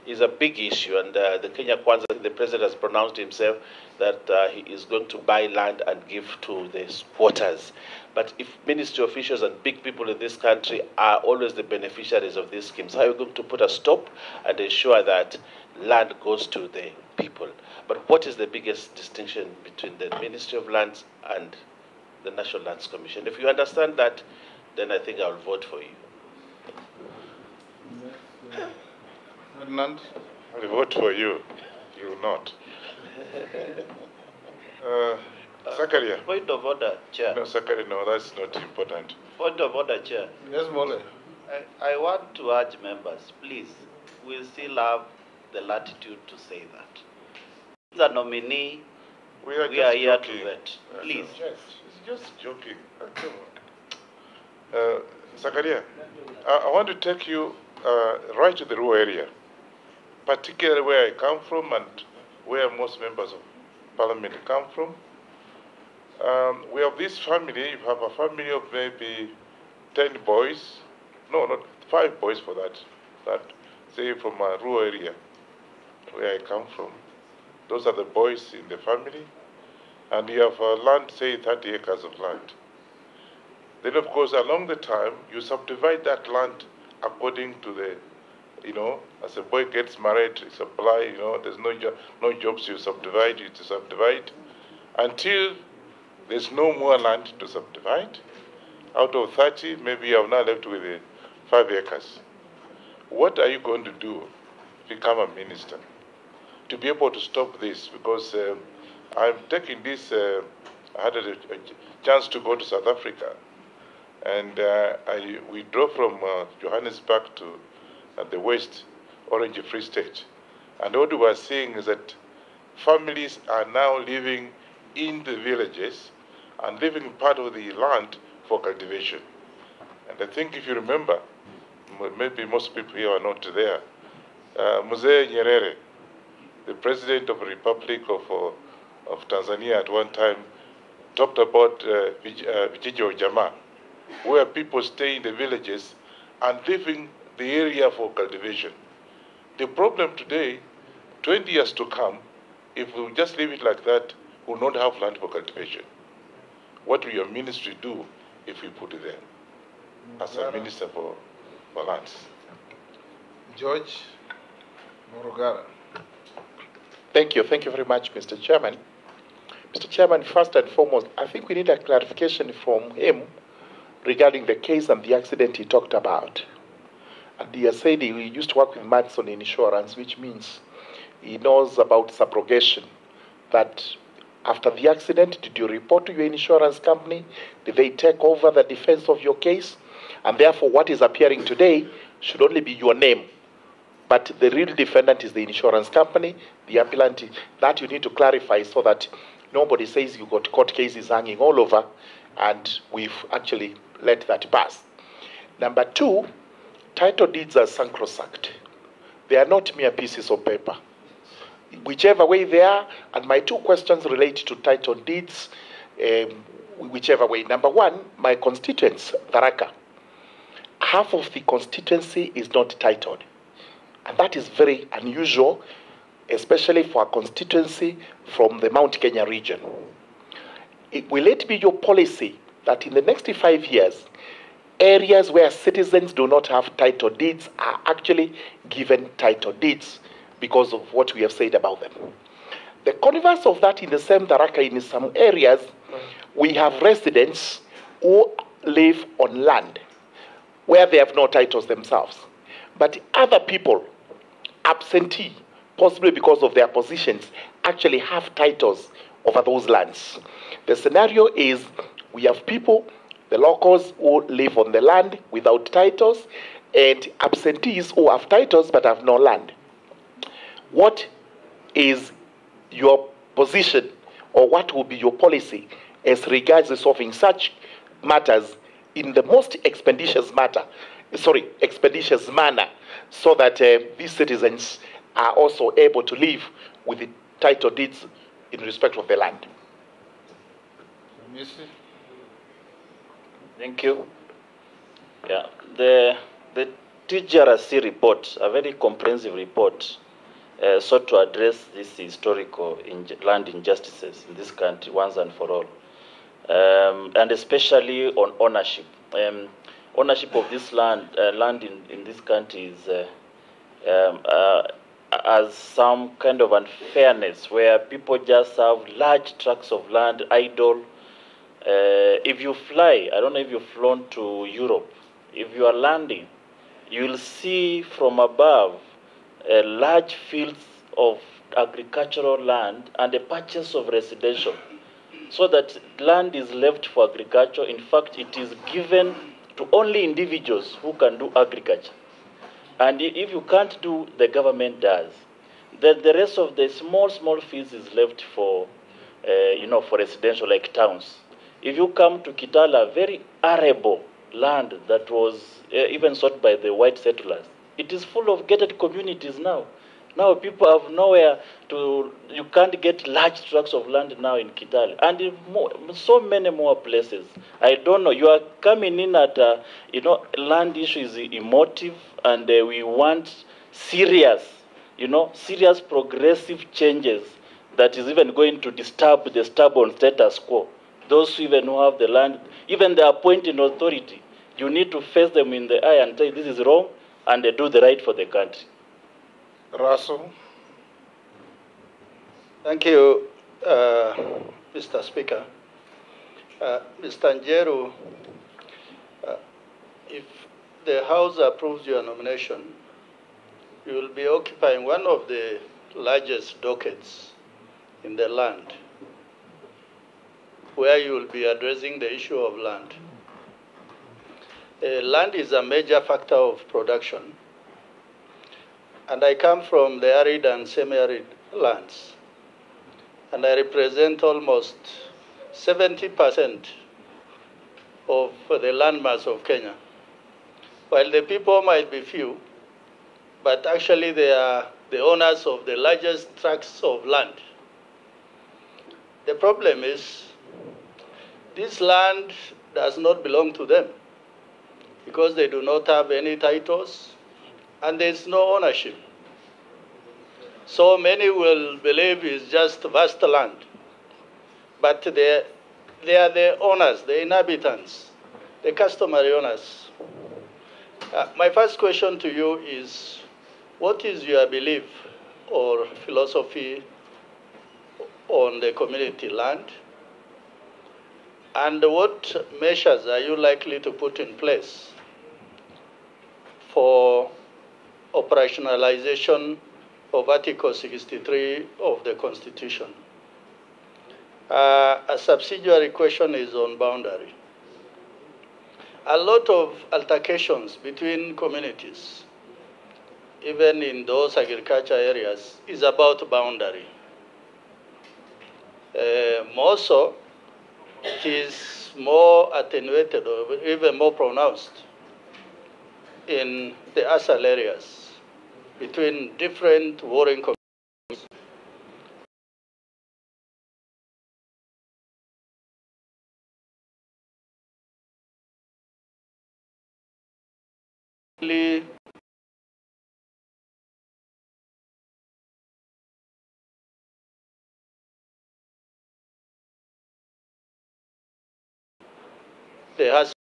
is a big issue. And the Kenya Kwanza, the president has pronounced himself that he is going to buy land and give to the squatters. But if ministry officials and big people in this country are always the beneficiaries of these schemes, how are you going to put a stop and ensure that land goes to the people? But what is the biggest distinction between the Ministry of Lands and the National Lands Commission? If you understand that, then I think I'll vote for you. Ferdinand, I will vote for you. You will not. Zacharia. Point of order, Chair. No, Zacharia, no, that's not important. Point of order, Chair. Yes, Mole. I want to urge members, please, we still have the latitude to say that. The nominee, we are here to vet. Please. Yes, it's just joking. Zacharia, I want to take you right to the rural area, particularly where I come from and where most members of Parliament come from. We have this family, you have a family of maybe 10 boys, no, not 5 boys for that say from a rural area where I come from. Those are the boys in the family, and you have land, say 30 acres of land. Then of course along the time, you subdivide that land according to the, as a boy gets married, you supply, there's no jobs, you subdivide until there's no more land to subdivide. Out of 30, maybe you have now left with 5 acres. What are you going to do to become a minister to be able to stop this? Because I'm taking this, I had a chance to go to South Africa, and we drove from Johannesburg to the West Orange Free State. And what we were seeing is that families are now living in the villages and leaving part of the land for cultivation. And I think if you remember, maybe most people here are not there, Mzee Nyerere, the president of the Republic of Tanzania at one time, talked about Vijiji Jamaa, where people stay in the villages and leaving the area for cultivation. The problem today, 20 years to come, if we just leave it like that, we will not have land for cultivation. What will your ministry do if we put it there as a minister for lands? George Murugara. Thank you very much, Mr. Chairman. Mr. Chairman, first and foremost, I think we need a clarification from him regarding the case and the accident he talked about. And he has said he used to work with Madison in insurance, which means he knows about subrogation. That after the accident, did you report to your insurance company? Did they take over the defense of your case? And therefore, what is appearing today should only be your name. But the real defendant is the insurance company, the appellant. That you need to clarify so that nobody says you got court cases hanging all over, and we've actually let that pass. Number 2, title deeds are sacrosanct. They are not mere pieces of paper. Whichever way they are, and my 2 questions relate to title deeds, whichever way. Number 1, my constituents, Tharaka, half of the constituency is not titled. And that is very unusual, especially for a constituency from the Mount Kenya region. Will it be your policy that in the next 5 years, areas where citizens do not have title deeds are actually given title deeds because of what we have said about them? The converse of that in the same Tharaka, in some areas, we have residents who live on land where they have no titles themselves. But other people, absentee, possibly because of their positions, actually have titles over those lands. The scenario is we have people, the locals who live on the land without titles, and absentees who have titles but have no land. What is your position, or what will be your policy as regards resolving such matters in the most expeditious manner, so that these citizens are also able to live with the title deeds in respect of the land? Thank you. Yeah, the TGRC report, a very comprehensive report, sought to address these historical land injustices in this country once and for all, and especially on ownership. Ownership of this land in this country is as some kind of unfairness where people just have large tracts of land idle. If you fly, I don't know if you've flown to Europe, if you are landing, you will see from above large fields of agricultural land and a patches of residential, so that land is left for agriculture. In fact, it is given to only individuals who can do agriculture. And if you can't do, the government does. Then the rest of the small fields is left for, for residential, like towns. If you come to Kitala, very arable land that was even sought by the white settlers, it is full of gated communities now. Now people have nowhere to, you can't get large tracts of land now in Kitale. And so many more places. I don't know, you are coming in at, land issue is emotive, and we want serious, serious progressive changes that is even going to disturb the stubborn status quo. Those even who have the land, even the appointing authority, you need to face them in the eye and say this is wrong, and they do the right for the country. Russell. Thank you, Mr. Speaker. Mr. Njeru, if the House approves your nomination, you will be occupying one of the largest dockets in the land, where you will be addressing the issue of land. Land is a major factor of production, and I come from the arid and semi-arid lands, and I represent almost 70% of the landmass of Kenya. While the people might be few, but actually they are the owners of the largest tracts of land. The problem is, this land does not belong to them because they do not have any titles and there is no ownership. So many will believe it's just vast land, but they are the owners, the inhabitants, the customary owners. My first question to you is, what is your belief or philosophy on the community land? And what measures are you likely to put in place for operationalization of Article 63 of the Constitution? A subsidiary question is on boundary. A lot of altercations between communities, even in those agriculture areas, is about boundary. More so, it is more attenuated or even more pronounced in the ASAL areas between different warring communities. There has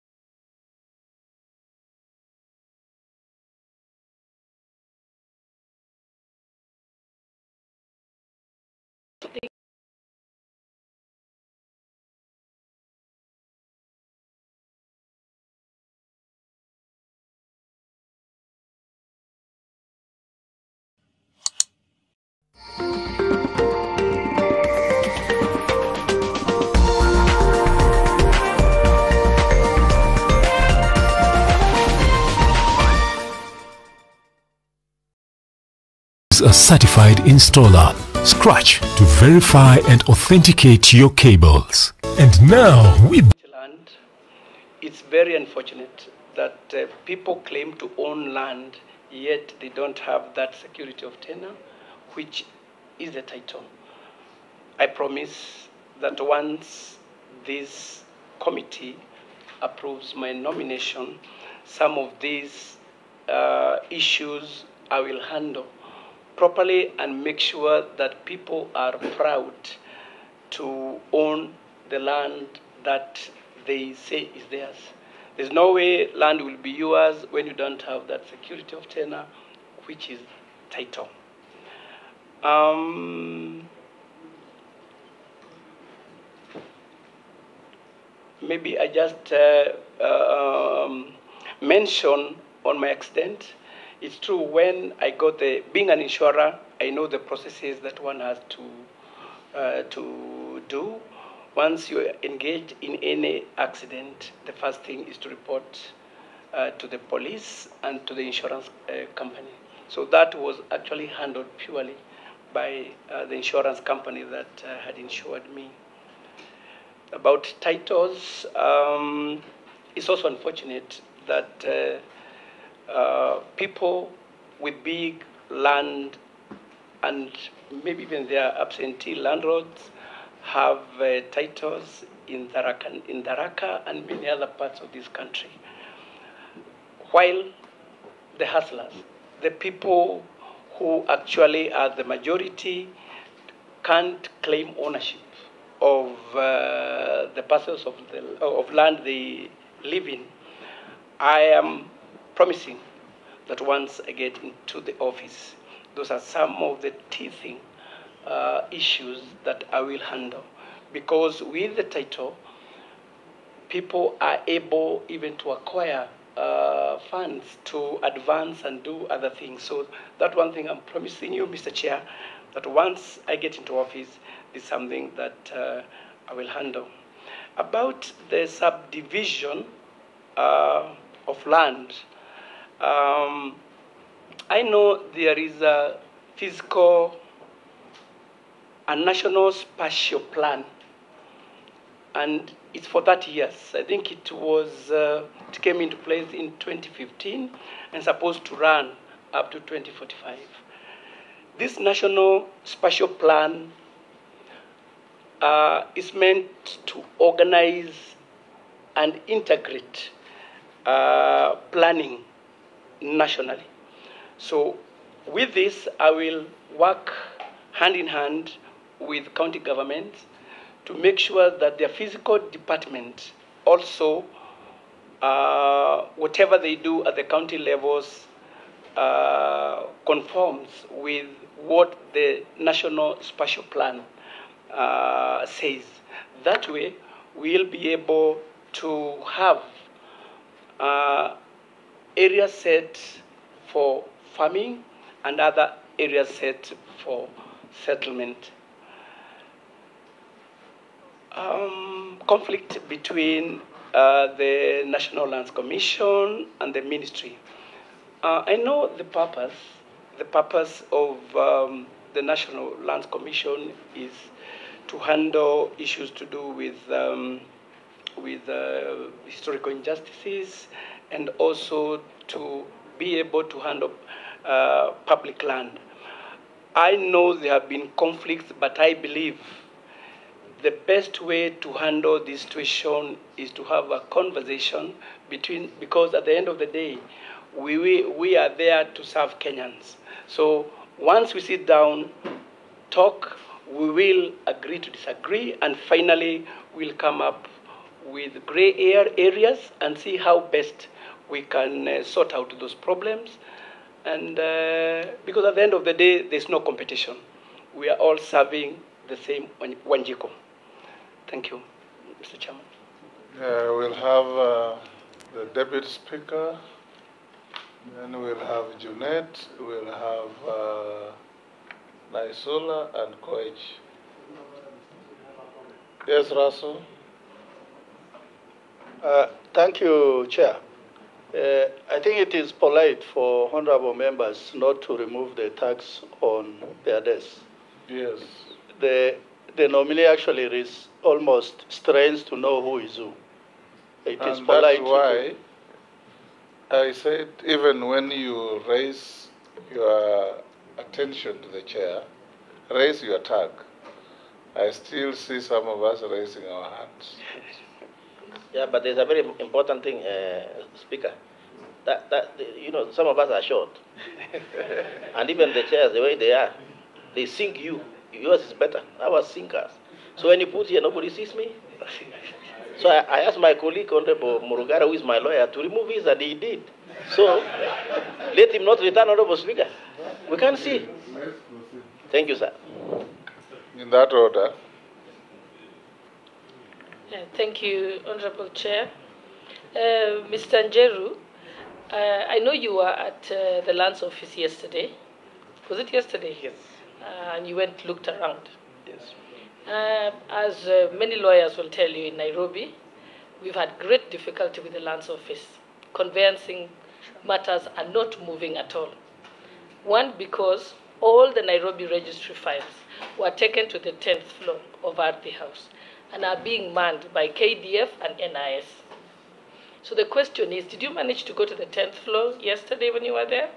Use a certified installer, Scratch, to verify and authenticate your cables. And now with land, it's very unfortunate that people claim to own land, yet they don't have that security of tenure, which is the title. I promise that once this committee approves my nomination, some of these issues I will handle properly and make sure that people are proud to own the land that they say is theirs. There's no way land will be yours when you don't have that security of tenure, which is title. Maybe I just mention on my accident. It's true, when I got being an insurer, I know the processes that one has to do. Once you engage in any accident, the first thing is to report to the police and to the insurance company. So that was actually handled purely by the insurance company that had insured me. About titles, it's also unfortunate that people with big land and maybe even their absentee landlords have titles in Tharaka and many other parts of this country. While the hustlers, the people who actually are the majority, can't claim ownership of the parcels of land they live in, I am promising that once I get into the office, those are some of the teething issues that I will handle. Because with the title, people are able even to acquire funds to advance and do other things. So that one thing I'm promising you, Mr. Chair, that once I get into office, is something that I will handle. About the subdivision of land, I know there is a physical and national spatial plan, and it's for 30 years. I think it came into place in 2015 and supposed to run up to 2045. This national spatial plan is meant to organize and integrate planning nationally. So with this, I will work hand in hand with county governments to make sure that their physical department also, whatever they do at the county levels, conforms with what the National Spatial Plan says. That way, we'll be able to have areas set for farming and other areas set for settlement. Conflict between the National Lands Commission and the ministry. I know the purpose of the National Lands Commission is to handle issues to do with historical injustices and also to be able to handle public land. I know there have been conflicts, but I believe the best way to handle this situation is to have a conversation because at the end of the day, we are there to serve Kenyans. So once we sit down, talk, we will agree to disagree, and finally we'll come up with gray areas and see how best we can sort out those problems. And because at the end of the day, there's no competition. We are all serving the same Wanjiko. Thank you, Mr. Chairman. We'll have the Deputy Speaker, then we'll have Junet, we'll have Naisula and Koech. Yes, Russell. Thank you, Chair. I think it is polite for honorable members not to remove the tax on their desks. Yes. The nominee actually is almost strains to know who is who. It is And polite. that's why I said even when you raise your attention to the chair, raise your tag. I still see some of us raising our hands. Yeah, but there's a very important thing, Speaker. You know, some of us are short. And even the chairs, the way they are, they sink you. Yours is better. Ours sink us. So when you put here, nobody sees me. So I asked my colleague, Honorable Murugara, who is my lawyer, to remove his, and he did. So let him not return, Honorable Speaker. We can't see. Thank you, sir. In that order. Yeah, thank you, Honorable Chair. Mr. Njeru, I know you were at the Lands Office yesterday. Was it yesterday? Yes. And you went, looked around. Yes. As many lawyers will tell you in Nairobi, we've had great difficulty with the Lands Office. Conveyancing matters are not moving at all. One, because all the Nairobi registry files were taken to the 10th floor of Ardhi House and are being manned by KDF and NIS. So the question is, did you manage to go to the 10th floor yesterday when you were there?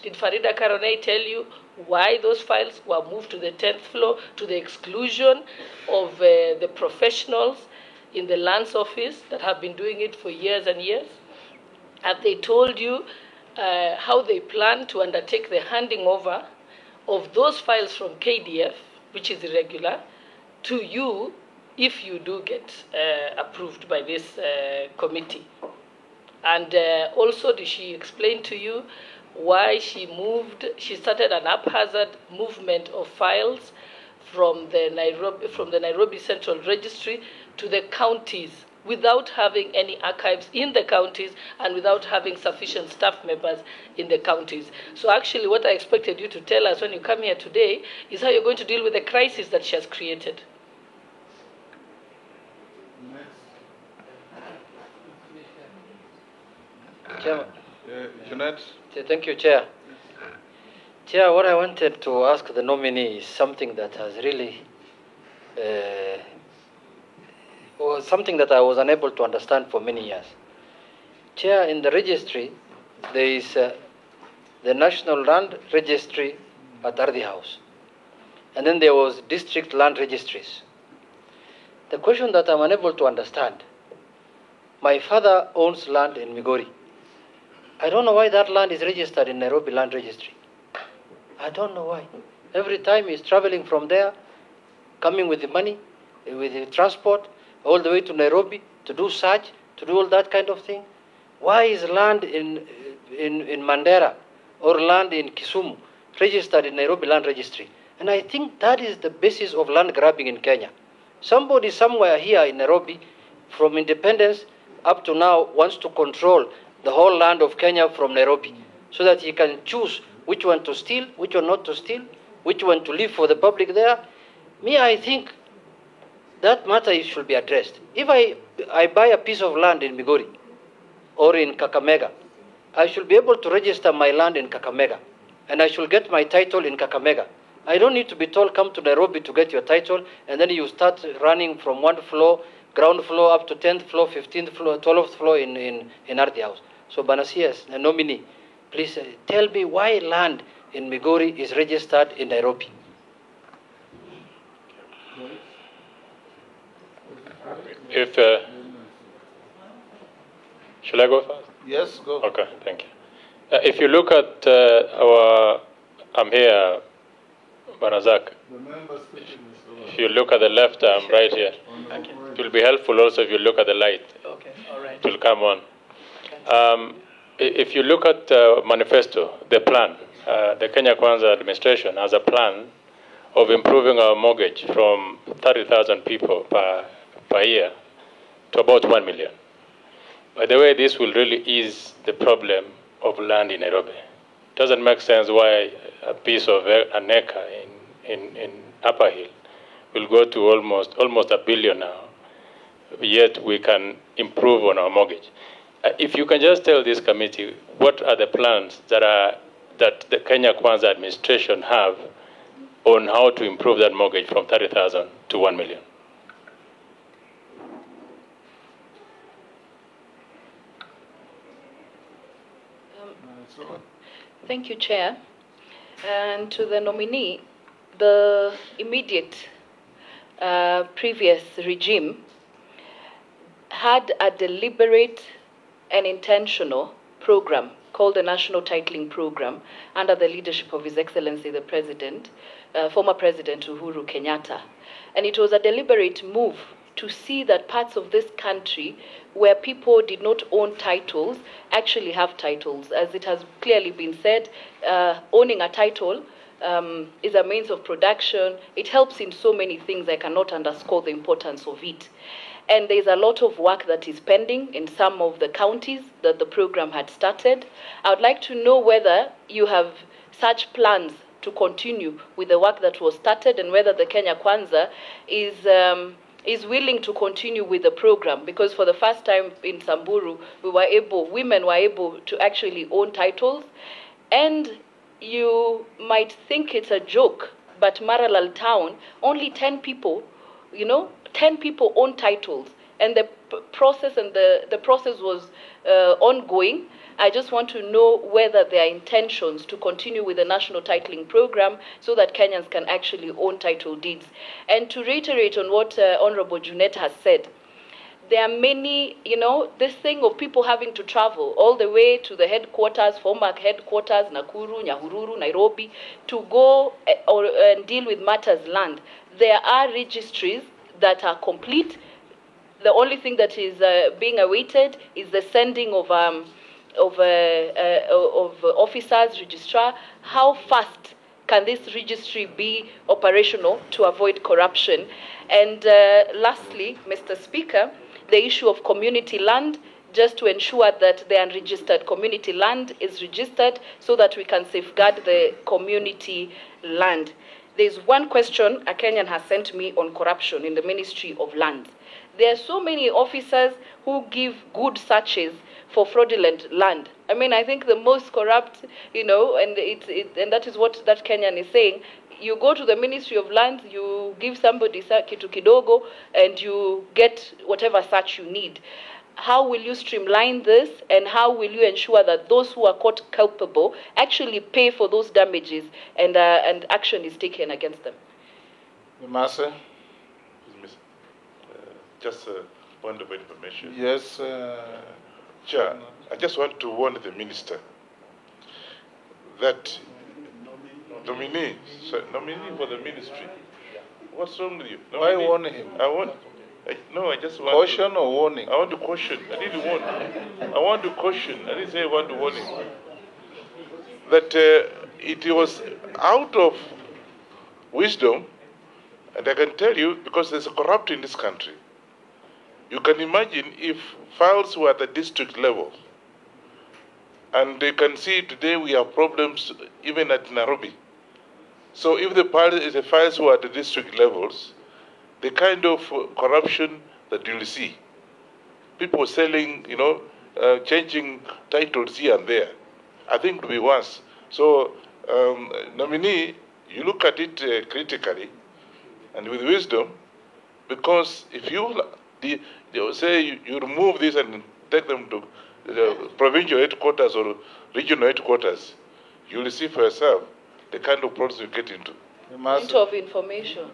Did Farida Karonei tell you why those files were moved to the 10th floor to the exclusion of the professionals in the Lands Office that have been doing it for years and years? Have they told you how they plan to undertake the handing over of those files from KDF, which is irregular, to you if you do get approved by this committee? And also, did she explain to you why she started an haphazard movement of files from the Nairobi Central Registry to the counties without having any archives in the counties and without having sufficient staff members in the counties? So actually what I expected you to tell us when you come here today is how you're going to deal with the crisis that she has created. Chairman. Jeanette? Thank you, Chair. Chair, what I wanted to ask the nominee is something that has really, was something that I was unable to understand for many years. Chair, in the registry, there is the National Land Registry at Ardhi House. And then there was district land registries. The question that I'm unable to understand, my father owns land in Migori. I don't know why that land is registered in Nairobi Land Registry. I don't know why. Every time he's traveling from there, coming with the money, with the transport, all the way to Nairobi to do search, to do all that kind of thing. Why is land in Mandera or land in Kisumu registered in Nairobi Land Registry? And I think that is the basis of land grabbing in Kenya. Somebody somewhere here in Nairobi, from independence up to now, wants to control the whole land of Kenya from Nairobi, so that he can choose which one to steal, which one not to steal, which one to leave for the public there. Me, I think that matter should be addressed. If I buy a piece of land in Migori or in Kakamega, I should be able to register my land in Kakamega, and I should get my title in Kakamega. I don't need to be told, come to Nairobi to get your title, and then you start running from one floor, ground floor, up to 10th floor, 15th floor, 12th floor in Ardhi House. So, Banasias, the nominee, please tell me why land in Migori is registered in Nairobi. If shall I go first? Yes, go. Okay, thank you. If you look at I'm here, Banazak. If you look at the left, I'm right here. Okay. It will be helpful also if you look at the light. Okay, all right. It will come on. If you look at the manifesto, the plan, the Kenya Kwanza administration has a plan of improving our mortgage from 30,000 people per year to about 1 million. By the way, this will really ease the problem of land in Nairobi. It doesn't make sense why a piece of an acre in Upper Hill will go to almost $1 billion now, yet we can improve on our mortgage. If you can just tell this committee what are the plans that the Kenya Kwanza administration have on how to improve that mortgage from 30,000 to 1 million. Thank you, Chair. And to the nominee, the immediate previous regime had a deliberate and intentional program called the National Titling Program under the leadership of His Excellency the President, former President Uhuru Kenyatta. And it was a deliberate move to see that parts of this country where people did not own titles actually have titles. As it has clearly been said, owning a title is a means of production. It helps in so many things. I cannot underscore the importance of it. And there's a lot of work that is pending in some of the counties that the program had started. I would like to know whether you have such plans to continue with the work that was started, and whether the Kenya Kwanza is willing to continue with the program, because for the first time in Samburu, women were able to actually own titles. And you might think it's a joke, but Maralal town, only 10 people, 10 people own titles, and the process was ongoing. I just want to know whether there are intentions to continue with the National Titling Program so that Kenyans can actually own title deeds. And to reiterate on what Honorable Junet has said, there are many, this thing of people having to travel all the way to the headquarters, former headquarters, Nakuru, Nyahururu, Nairobi, to go and deal with matters land. There are registries that are complete. The only thing that is being awaited is the sending of officers, registrar. How fast can this registry be operational to avoid corruption? And lastly, Mr. Speaker, the issue of community land, just to ensure that the unregistered community land is registered so that we can safeguard the community land. There's one question a Kenyan has sent me on corruption in the Ministry of Lands. There are so many officers who give good searches for fraudulent land. I mean, I think the most corrupt, and that is what that Kenyan is saying. You go to the Ministry of Lands, you give somebody kitu kidogo, and you get whatever search you need. How will you streamline this, and how will you ensure that those who are caught culpable actually pay for those damages, and action is taken against them? Master? Just a point of information. Yes, Chair, I just want to warn the minister that nominee for the ministry. What's wrong with you? Why warn him? I just want caution or warning? I want to caution. I didn't warn. I want to caution. I didn't say I want to warn him. That it was out of wisdom, and I can tell you, because there's a corrupt in this country. You can imagine if files were at the district level, and they can see today we have problems even at Nairobi. So if the files were at the district levels, the kind of corruption that you'll see, people selling, changing titles here and there, I think it will be worse. So, nominee, you look at it critically and with wisdom, because if you say you remove this and take them to the provincial headquarters or regional headquarters, you will see for yourself the kind of problems you get into. Point of information.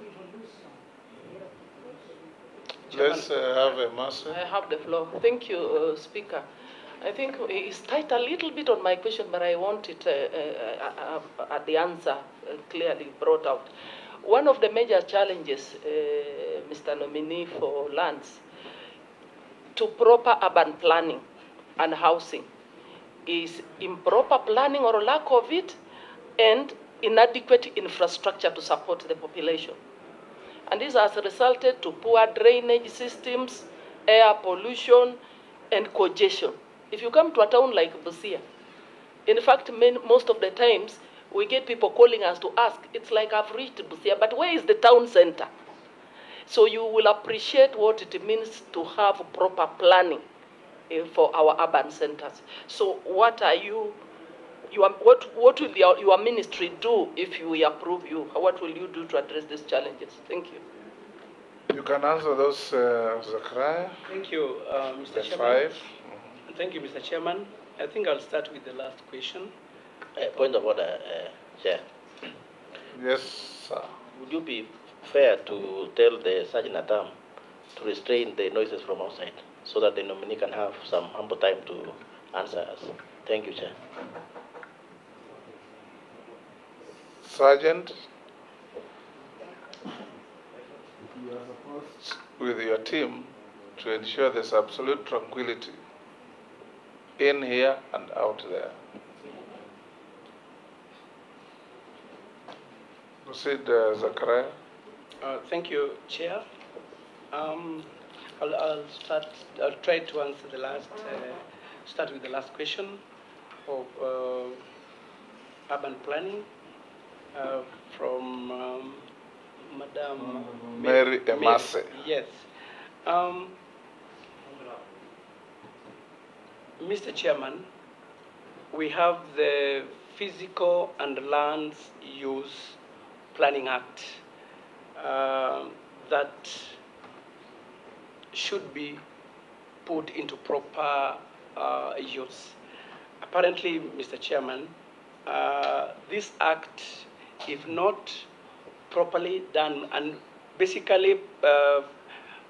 Let's have a master. I have the floor. Thank you, Speaker. I think it's tight a little bit on my question, but I want it the answer clearly brought out. One of the major challenges, Mr. Nominee for lands, to proper urban planning and housing is improper planning or lack of it, and inadequate infrastructure to support the population. And this has resulted to poor drainage systems, air pollution, and congestion. If you come to a town like Busia, in fact, most of the times, we get people calling us to ask, it's like I've reached Busia, but where is the town center? So you will appreciate what it means to have proper planning for our urban centers. So what are what will your ministry do if we approve you? What will you do to address these challenges? Thank you. You can answer those, Zacharia. Thank you, Mr. There's Chairman. 5. Thank you, Mr. Chairman. I think I'll start with the last question. Point of order, Chair. Yes, sir. Would you be fair to tell the Sergeant at Arms to restrain the noises from outside so that the nominee can have some ample time to answer us? Thank you, Chair. Sergeant, you are supposed with your team to ensure there's absolute tranquility in here and out there. Proceed, Zacharia. Thank you, Chair. I'll try to answer the last, start with the last question of urban planning from Madam Mary Emase. Yes. Mr. Chairman, we have the Physical and Lands Use Planning Act that should be put into proper use. Apparently, Mr. Chairman, this act, if not properly done, and basically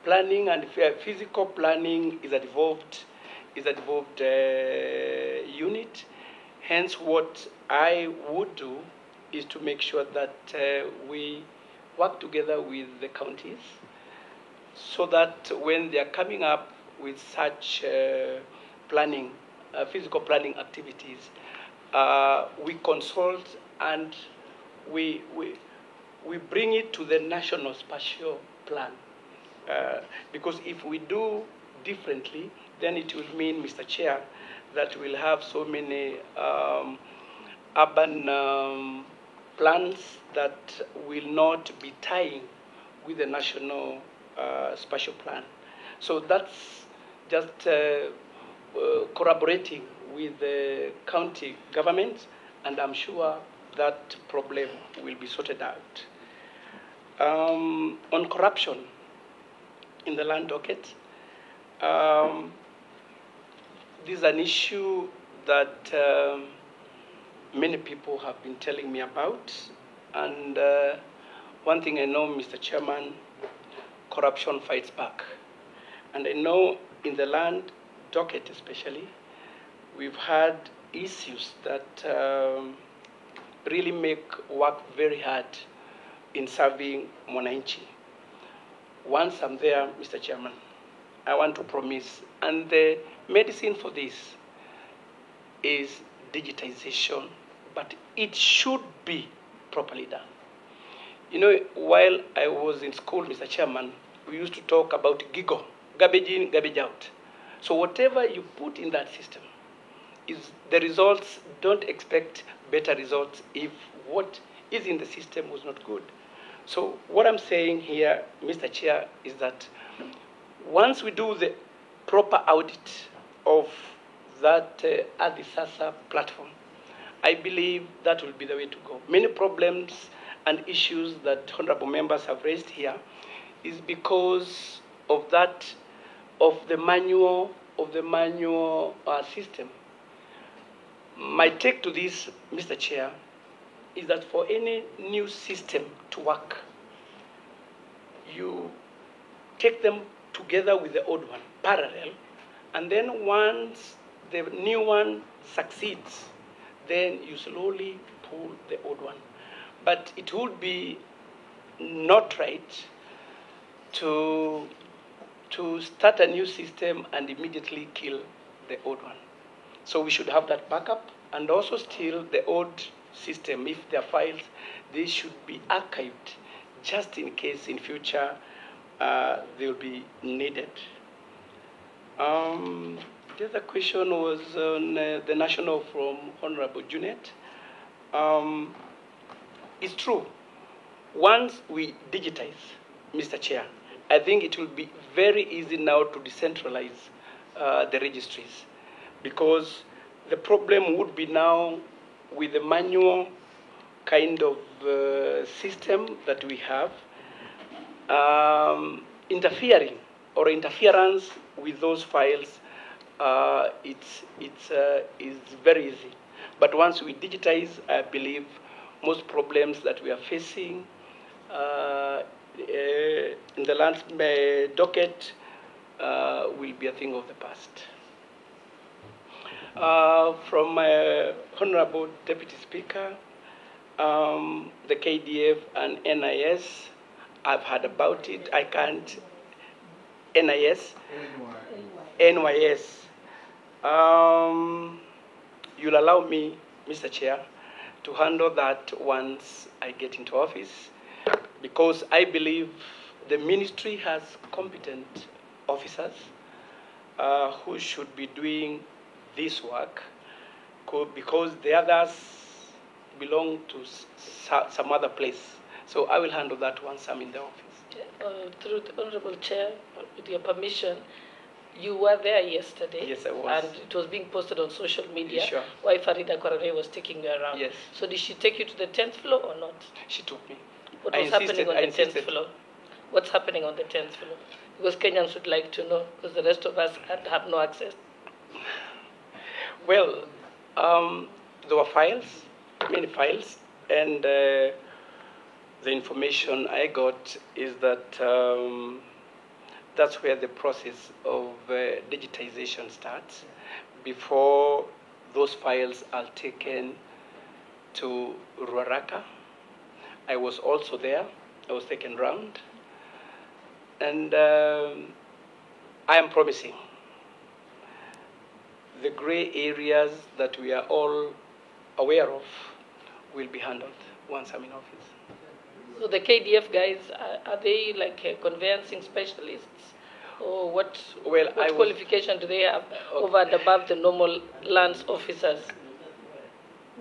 planning and physical planning is a devolved unit. Hence, what I would do is to make sure that we work together with the counties so that when they are coming up with such planning, physical planning activities, we consult and we bring it to the National Spatial Plan. Because if we do differently, then it will mean, Mr. Chair, that we'll have so many urban plans that will not be tying with the National Spatial Plan. So that's just corroborating with the county government, and I'm sure that problem will be sorted out. On corruption in the land docket, this is an issue that many people have been telling me about. And one thing I know, Mr. Chairman, corruption fights back. And I know in the land docket especially, we've had issues that really make work very hard in serving Mwananchi. Once I'm there, Mr. Chairman, I want to promise, and the medicine for this is digitization, but it should be properly done. You know, while I was in school, Mr. Chairman, we used to talk about GIGO, garbage in, garbage out. So whatever you put in that system, is the results, don't expect better results if what is in the system was not good. So what I'm saying here, Mr. Chair, is that once we do the proper audit of that Adisasa platform, I believe that will be the way to go. Many problems and issues that honorable members have raised here is because of that, of the manual system. My take to this, Mr. Chair, is that for any new system to work, you take them together with the old one, parallel, and then once the new one succeeds, then you slowly pull the old one. But it would be not right to start a new system and immediately kill the old one. So we should have that backup, and also still the old system, if there are files, they should be archived just in case in future they will be needed. The other question was on the national from Honorable Junet. It's true. Once we digitize, Mr. Chair, I think it will be very easy now to decentralize the registries, because the problem would be now with the manual kind of system that we have, interfering or interference with those files, is very easy. But once we digitize, I believe most problems that we are facing in the land docket will be a thing of the past. From Honorable Deputy Speaker, the KDF and NIS, I've heard about it. I can't, NIS, NYS. You'll allow me, Mr. Chair, to handle that once I get into office, because I believe the ministry has competent officers who should be doing this work, because the others belong to some other place. So I will handle that once I'm in the office. Through the Honorable Chair, with your permission, you were there yesterday. Yes, I was. And it was being posted on social media. Sure. Why Farida Korare was taking you around. Yes. So did she take you to the 10th floor or not? She took me. What was happening on the 10th floor? What's happening on the 10th floor? Because Kenyans would like to know, because the rest of us have no access. Well, there were files, many files, and the information I got is that that's where the process of digitization starts. Before those files are taken to Ruaraka, I was also there. I was taken round. And I am promising the gray areas that we are all aware of will be handled once I'm in office. So the KDF guys, are they like conveyancing specialists? Or what qualification do they have over and above the normal lands officers?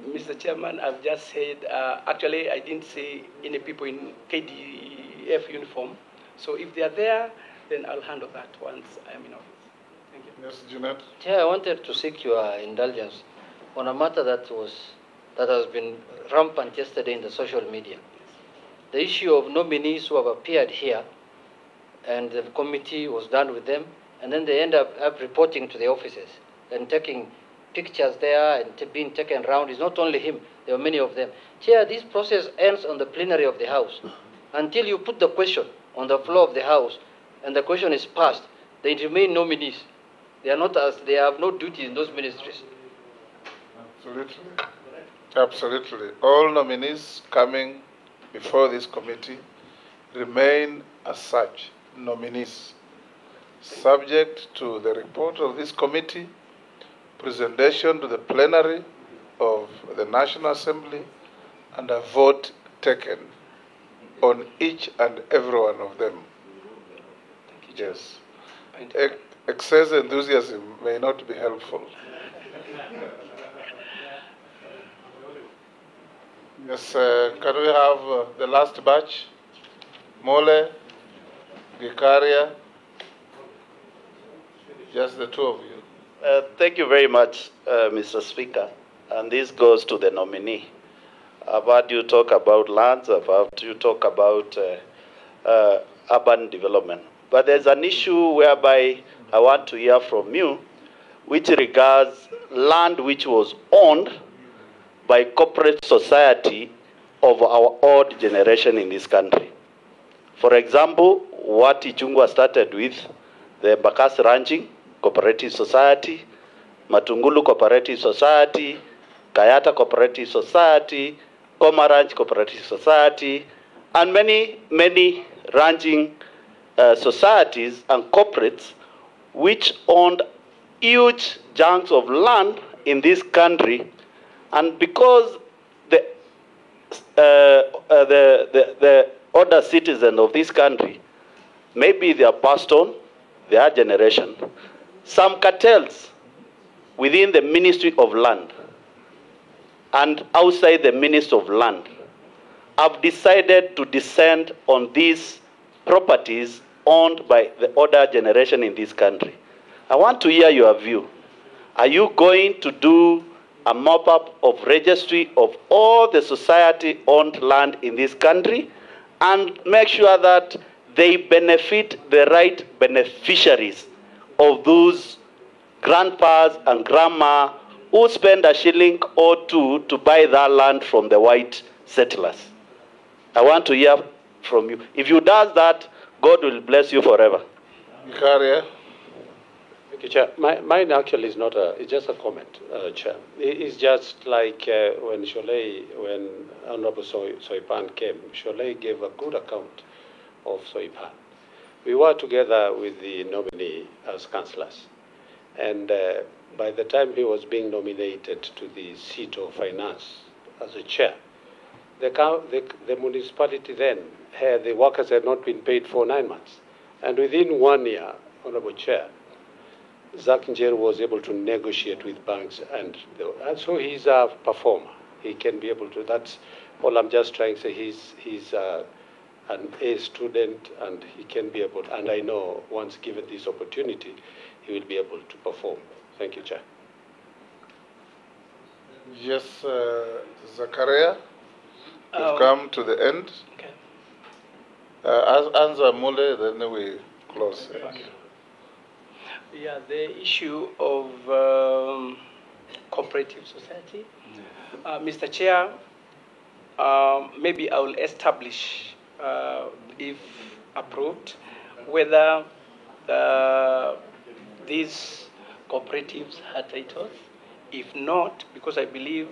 Mr. Chairman, I've just said, actually I didn't see any people in KDF uniform. So if they are there, then I'll handle that once I'm in office. Thank you. Yes, Jeanette. Chair, I wanted to seek your indulgence on a matter that has been rampant yesterday in the social media. The issue of nominees who have appeared here, and the committee was done with them, and then they end up reporting to the offices and taking pictures there and being taken around. It's not only him, there are many of them. Chair, this process ends on the plenary of the House. Until you put the question on the floor of the House and the question is passed, they remain nominees. They are not as, they have no duty in those ministries. Absolutely. Absolutely. All nominees coming before this committee remain as such nominees, subject to the report of this committee, presentation to the plenary of the National Assembly, and a vote taken on each and every one of them. Yes. Excess enthusiasm may not be helpful. Yes, can we have the last batch? Mole, Zacharia, just the two of you. Thank you very much, Mr. Speaker. And this goes to the nominee. I've heard you talk about lands, I've heard you talk about urban development. But there's an issue whereby I want to hear from you, which regards land which was owned by corporate society of our old generation in this country. For example, what Ichungwa started with, the Bakas Ranching Cooperative Society, Matungulu Cooperative Society, Kayata Cooperative Society, Koma Ranch Cooperative Society, and many, many ranching societies and corporates which owned huge chunks of land in this country. And because the other citizens of this country, maybe they are passed on, their generation, some cartels within the Ministry of Land and outside the Ministry of Land have decided to descend on these properties owned by the older generation in this country. I want to hear your view. Are you going to do a mop-up of registry of all the society-owned land in this country and make sure that they benefit the right beneficiaries of those grandpas and grandma who spend a shilling or two to buy that land from the white settlers? I want to hear from you. If you do that, God will bless you forever. Zacharia. Thank you, Chair. Mine actually is not it's just a comment, Chair. It's just like when Honorable Soipan came, Sholei gave a good account of Soipan. We were together with the nominee as councillors. And by the time he was being nominated to the seat of finance as a chair, the municipality then, the workers had not been paid for 9 months. And within 1 year, Honorable Chair, Zach Njeru was able to negotiate with banks, and so he's a performer. He can be able to. That's all I'm just trying to say. He's an A student, and he can be able. And I know once given this opportunity, he will be able to perform. Thank you, Chair. Yes, Zacharia, we've come to the end. Okay. Answer Mule, then we close. Okay. Yeah, the issue of cooperative society. Mr. Chair, maybe I will establish, if approved, whether these cooperatives had titles. If not, because I believe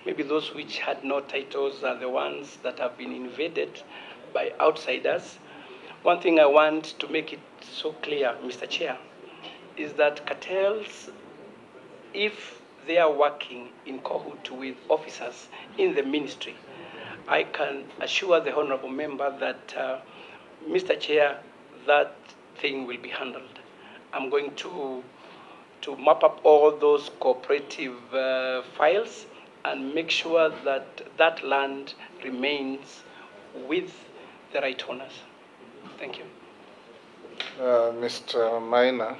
maybe those which had no titles are the ones that have been invaded by outsiders. One thing I want to make it so clear, Mr. Chair, is that cartels, if they are working in cohort with officers in the ministry, I can assure the honorable member that, Mr. Chair, that thing will be handled. I'm going to map up all those cooperative files and make sure that that land remains with the right owners. Thank you. Mr. Maina,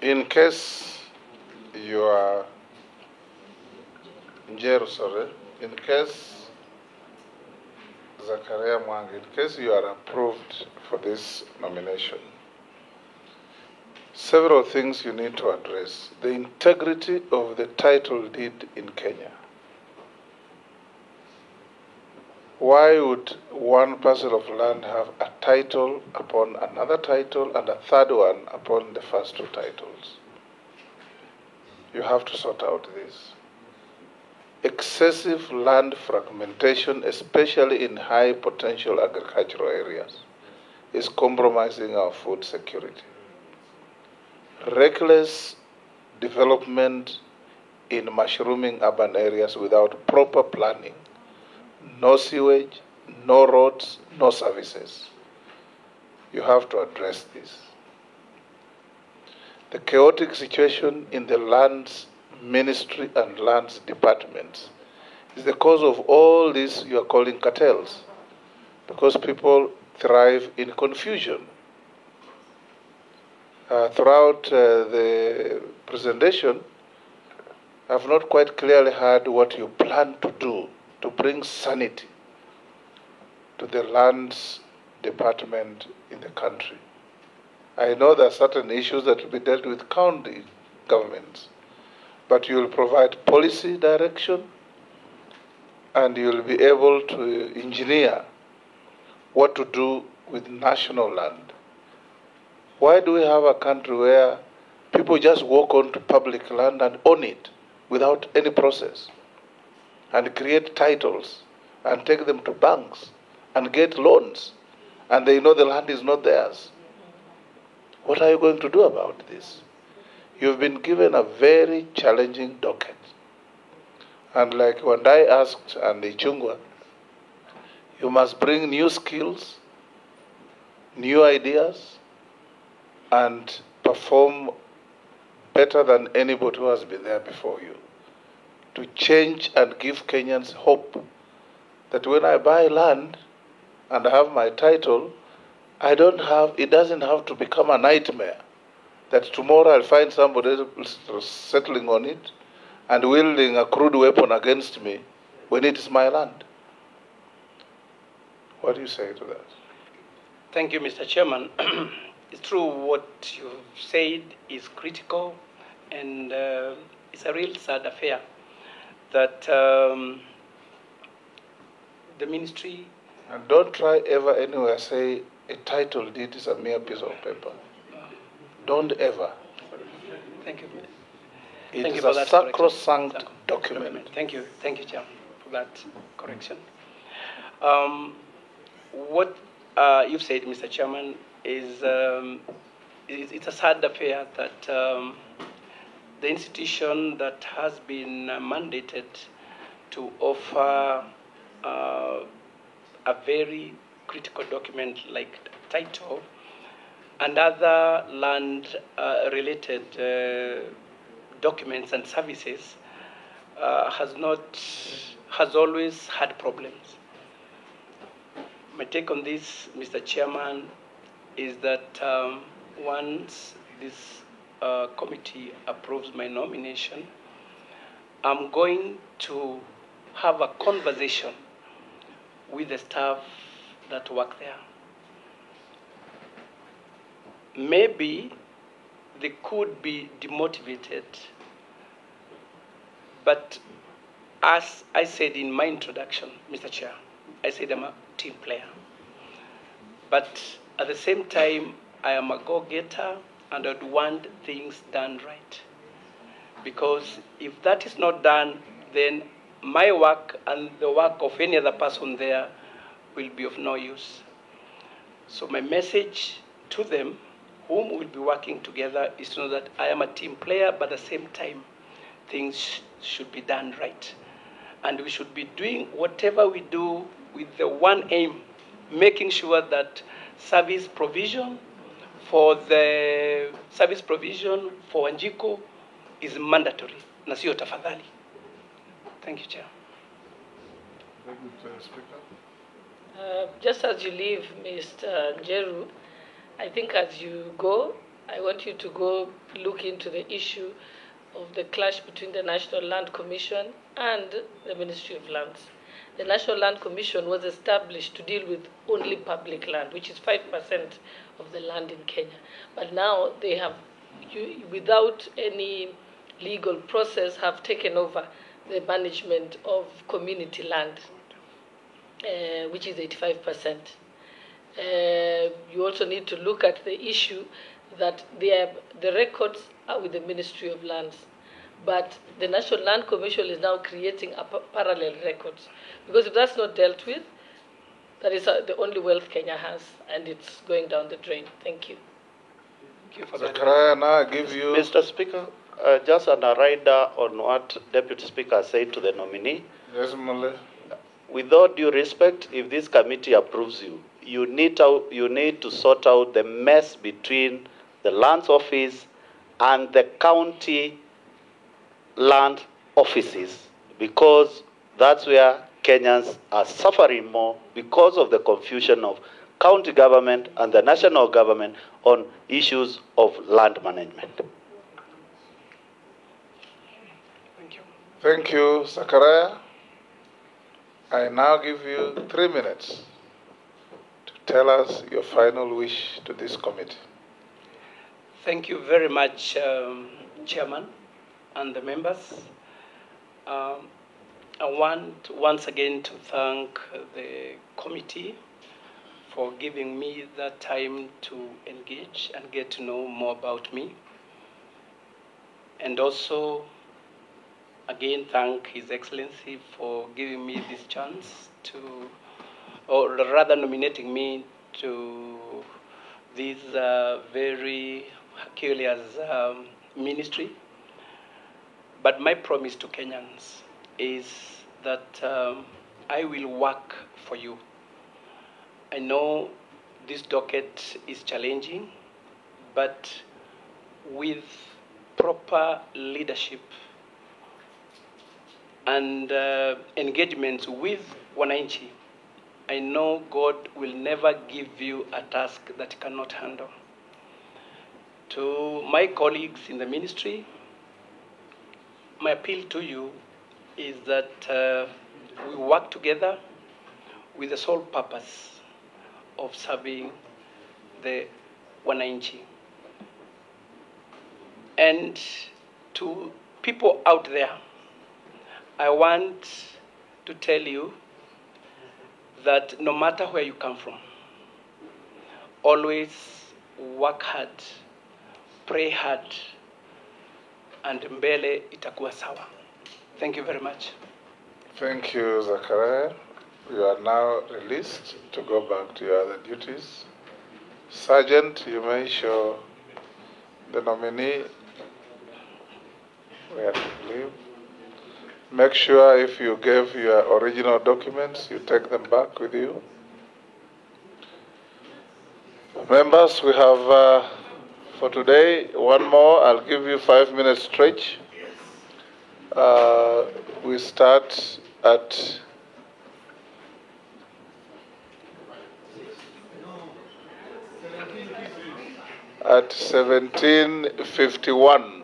in case you are Njeru, sorry, in case Zacharia Mwangi, in case you are approved for this nomination, several things you need to address. The integrity of the title deed in Kenya. Why would one parcel of land have a title upon another title and a third one upon the first two titles? You have to sort out this. Excessive land fragmentation, especially in high potential agricultural areas, is compromising our food security. Reckless development in mushrooming urban areas without proper planning. No sewage, no roads, no services. You have to address this. The chaotic situation in the lands ministry and lands departments is the cause of all this you are calling cartels, because people thrive in confusion. Throughout the presentation, I have not quite clearly heard what you plan to do to bring sanity to the lands department in the country. I know there are certain issues that will be dealt with county governments, but you will provide policy direction and you will be able to engineer what to do with national land. Why do we have a country where people just walk onto public land and own it without any process, and create titles and take them to banks and get loans, and they know the land is not theirs? What are you going to do about this? You've been given a very challenging docket. And like when I asked Andy Chungwa, you must bring new skills, new ideas, and perform better than anybody who has been there before you, to change and give Kenyans hope that when I buy land and I have my title, it doesn't have to become a nightmare that tomorrow I'll find somebody else settling on it and wielding a crude weapon against me when it is my land. What do you say to that? Thank you, Mr. Chairman. It's true what you've said is critical, and it's a real sad affair that the ministry... And don't try ever anywhere say a title deed is a mere piece of paper. Don't ever. Thank you. It Thank is you a for that sacrosanct document. Thank you, Chair, for that correction. What you've said, Mr. Chairman, is it's a sad affair that the institution that has been mandated to offer a very critical document like title and other land-related documents and services has always had problems. My take on this, Mr. Chairman, is that once this committee approves my nomination, I'm going to have a conversation with the staff that work there. Maybe they could be demotivated, but as I said in my introduction, Mr. Chair, I said I'm a team player. But at the same time, I am a go-getter and I'd want things done right. Because if that is not done, then my work and the work of any other person there will be of no use. So my message to them, whom we'll be working together, is to know that I am a team player, but at the same time, things should be done right. And we should be doing whatever we do with the one aim, making sure that service provision for Wanjiku is mandatory, na sio tafadhali. Thank you, Chair. Very good, Speaker. Just as you leave, Mr. Njeru, I think as you go, I want you to go look into the issue of the clash between the National Land Commission and the Ministry of Lands. The National Land Commission was established to deal with only public land, which is 5% of the land in Kenya. But now they have, without any legal process, have taken over the management of community land, which is 85%. You also need to look at the issue that the records are with the Ministry of Lands, but the National Land Commission is now creating a parallel records. Because if that's not dealt with, that is the only wealth Kenya has, and it's going down the drain. Thank you. Thank you for Zacharia, now I give you... Mr. Speaker, just on a rider on what Deputy Speaker said to the nominee. Yes, Male. With all due respect, if this committee approves you, you need to sort out the mess between the lands office and the county land offices, because that's where Kenyans are suffering more because of the confusion of county government and the national government on issues of land management. Thank you, Zacharia. I now give you 3 minutes to tell us your final wish to this committee. Thank you very much, Chairman and the members. I want once again to thank the committee for giving me that time to engage and get to know more about me. And also, again, thank His Excellency for giving me this chance to, or rather nominating me to this very Herculean ministry. But my promise to Kenyans is that I will work for you. I know this docket is challenging, but with proper leadership and engagement with wananchi, I know God will never give you a task that you cannot handle. To my colleagues in the ministry, my appeal to you is that we work together with the sole purpose of serving the wananchi. And to people out there, I want to tell you that no matter where you come from, always work hard, pray hard, and mbele itakuwa sawa. Thank you very much. Thank you, Zacharia. You are now released to go back to your other duties. Sergeant, you may show the nominee where to leave. Make sure if you gave your original documents, you take them back with you. Members, we have for today one more. I'll give you 5 minutes stretch. We start at 17:51.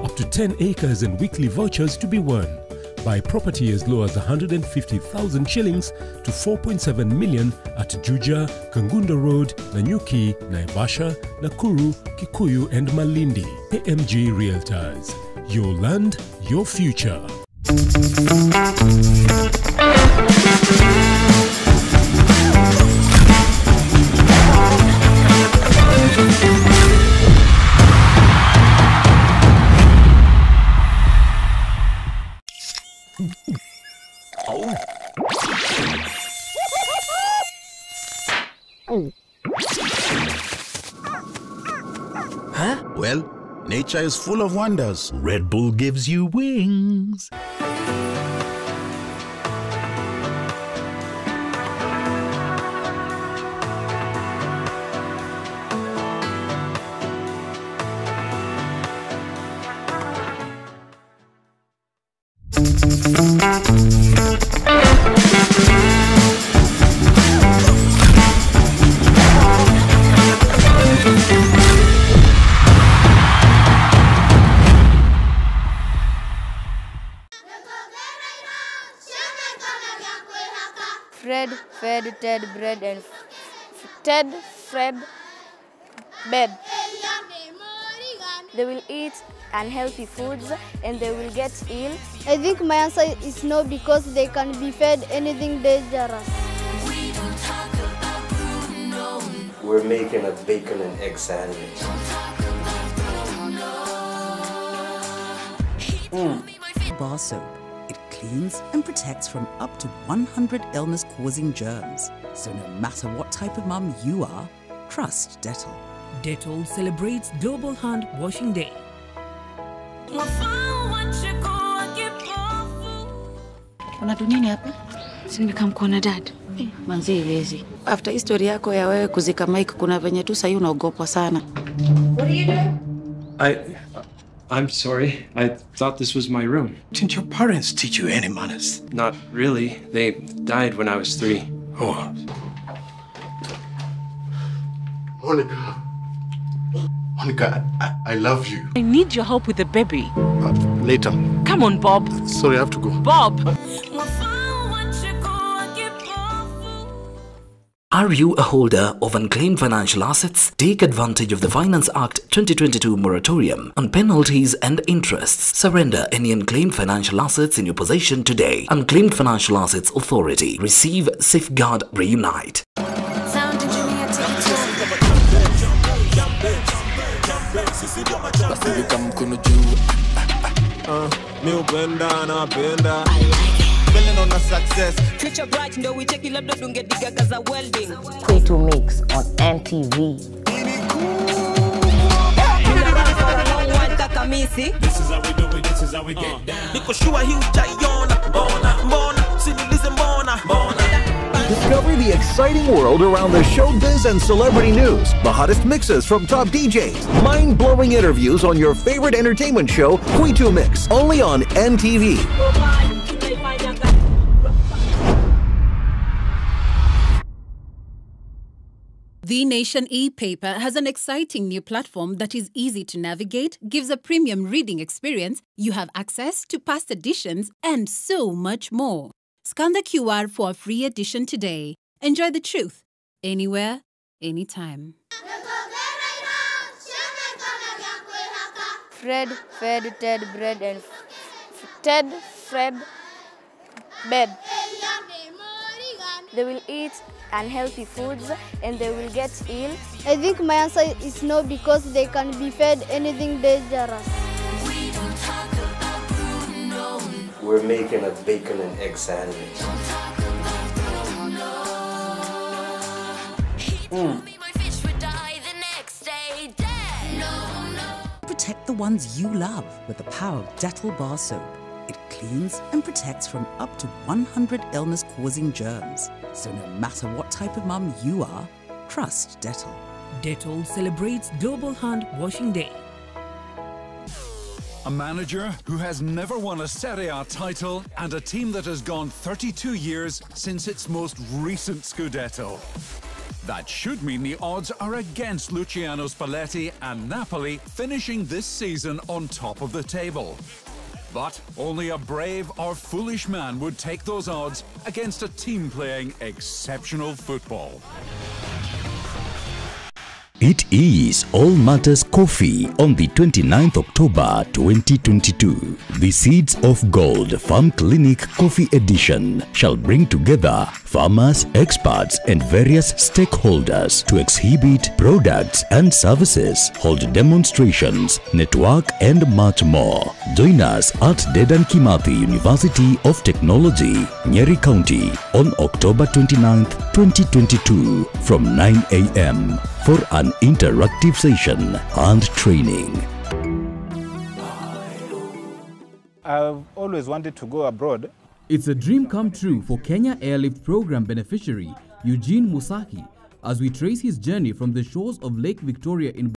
Up to 10 acres and weekly vouchers to be won. Buy property as low as 150,000 shillings to 4.7 million at Juja, Kangunda Road, Nanyuki, Naivasha, Nakuru, Kikuyu and Malindi. AMG Realtors. Your land, your future. Huh? Well, nature is full of wonders. Red Bull gives you wings. Fred, Fed, Ted, bread, and Ted, Fred, bed. They will eat unhealthy foods and they will get ill. I think my answer is no, because they can be fed anything dangerous. We're making a bacon and egg sandwich. Bar soap. It cleans and protects from up to 100 illness-causing germs. So no matter what type of mum you are, trust Dettol. Dettol celebrates Global Hand Washing Day. Unadu nini hapa? Si nimekam kuona dad. Manzi iwezi. After history yako ya wewe kuzika Mike, kuna venye tu sasa unaogopwa sana. What are you doing? I'm sorry. I thought this was my room. Didn't your parents teach you any manners? Not really. They died when I was 3. Oh. Monica, I love you. I need your help with the baby. Later. Come on, Bob. Sorry, I have to go. Bob! Are you a holder of unclaimed financial assets? Take advantage of the Finance Act 2022 moratorium on penalties and interests. Surrender any unclaimed financial assets in your possession today. Unclaimed Financial Assets Authority. Receive, safeguard, reunite. On a success. Future bright, ndo we check labda tungediga kaza welding. Q2 Mix on NTV. This is how we do it, this is how we get down. Niko shua hiu jayona, bona, sinilize bona. Discover the exciting world around the showbiz and celebrity news, the hottest mixes from top DJs, mind-blowing interviews on your favorite entertainment show, Q2 Mix, only on NTV. The Nation e-paper has an exciting new platform that is easy to navigate, gives a premium reading experience, you have access to past editions, and so much more. Scan the QR for a free edition today. Enjoy the truth, anywhere, anytime. Fred fed Ted bread and Ted fed bed. They will eat unhealthy foods and they will get ill. I think my answer is no, because they can be fed anything dangerous. We're making a bacon and egg sandwich. Protect the ones you love with the power of Dettol bar soap. It cleans and protects from up to 100 illness-causing germs. So no matter what type of mum you are, trust Dettol. Dettol celebrates Global Hand Washing Day. A manager who has never won a Serie A title and a team that has gone 32 years since its most recent Scudetto. That should mean the odds are against Luciano Spalletti and Napoli finishing this season on top of the table. But only a brave or foolish man would take those odds against a team playing exceptional football. It is All Matters Coffee on the 29th October 2022. The Seeds of Gold Farm Clinic Coffee Edition shall bring together farmers, experts and various stakeholders to exhibit products and services, hold demonstrations, network and much more. Join us at Dedan Kimathi University of Technology, Nyeri County on October 29th, 2022 from 9 a.m. for an interactive session and training. I've always wanted to go abroad. It's a dream come true for Kenya Airlift Program beneficiary Eugene Musaki as we trace his journey from the shores of Lake Victoria in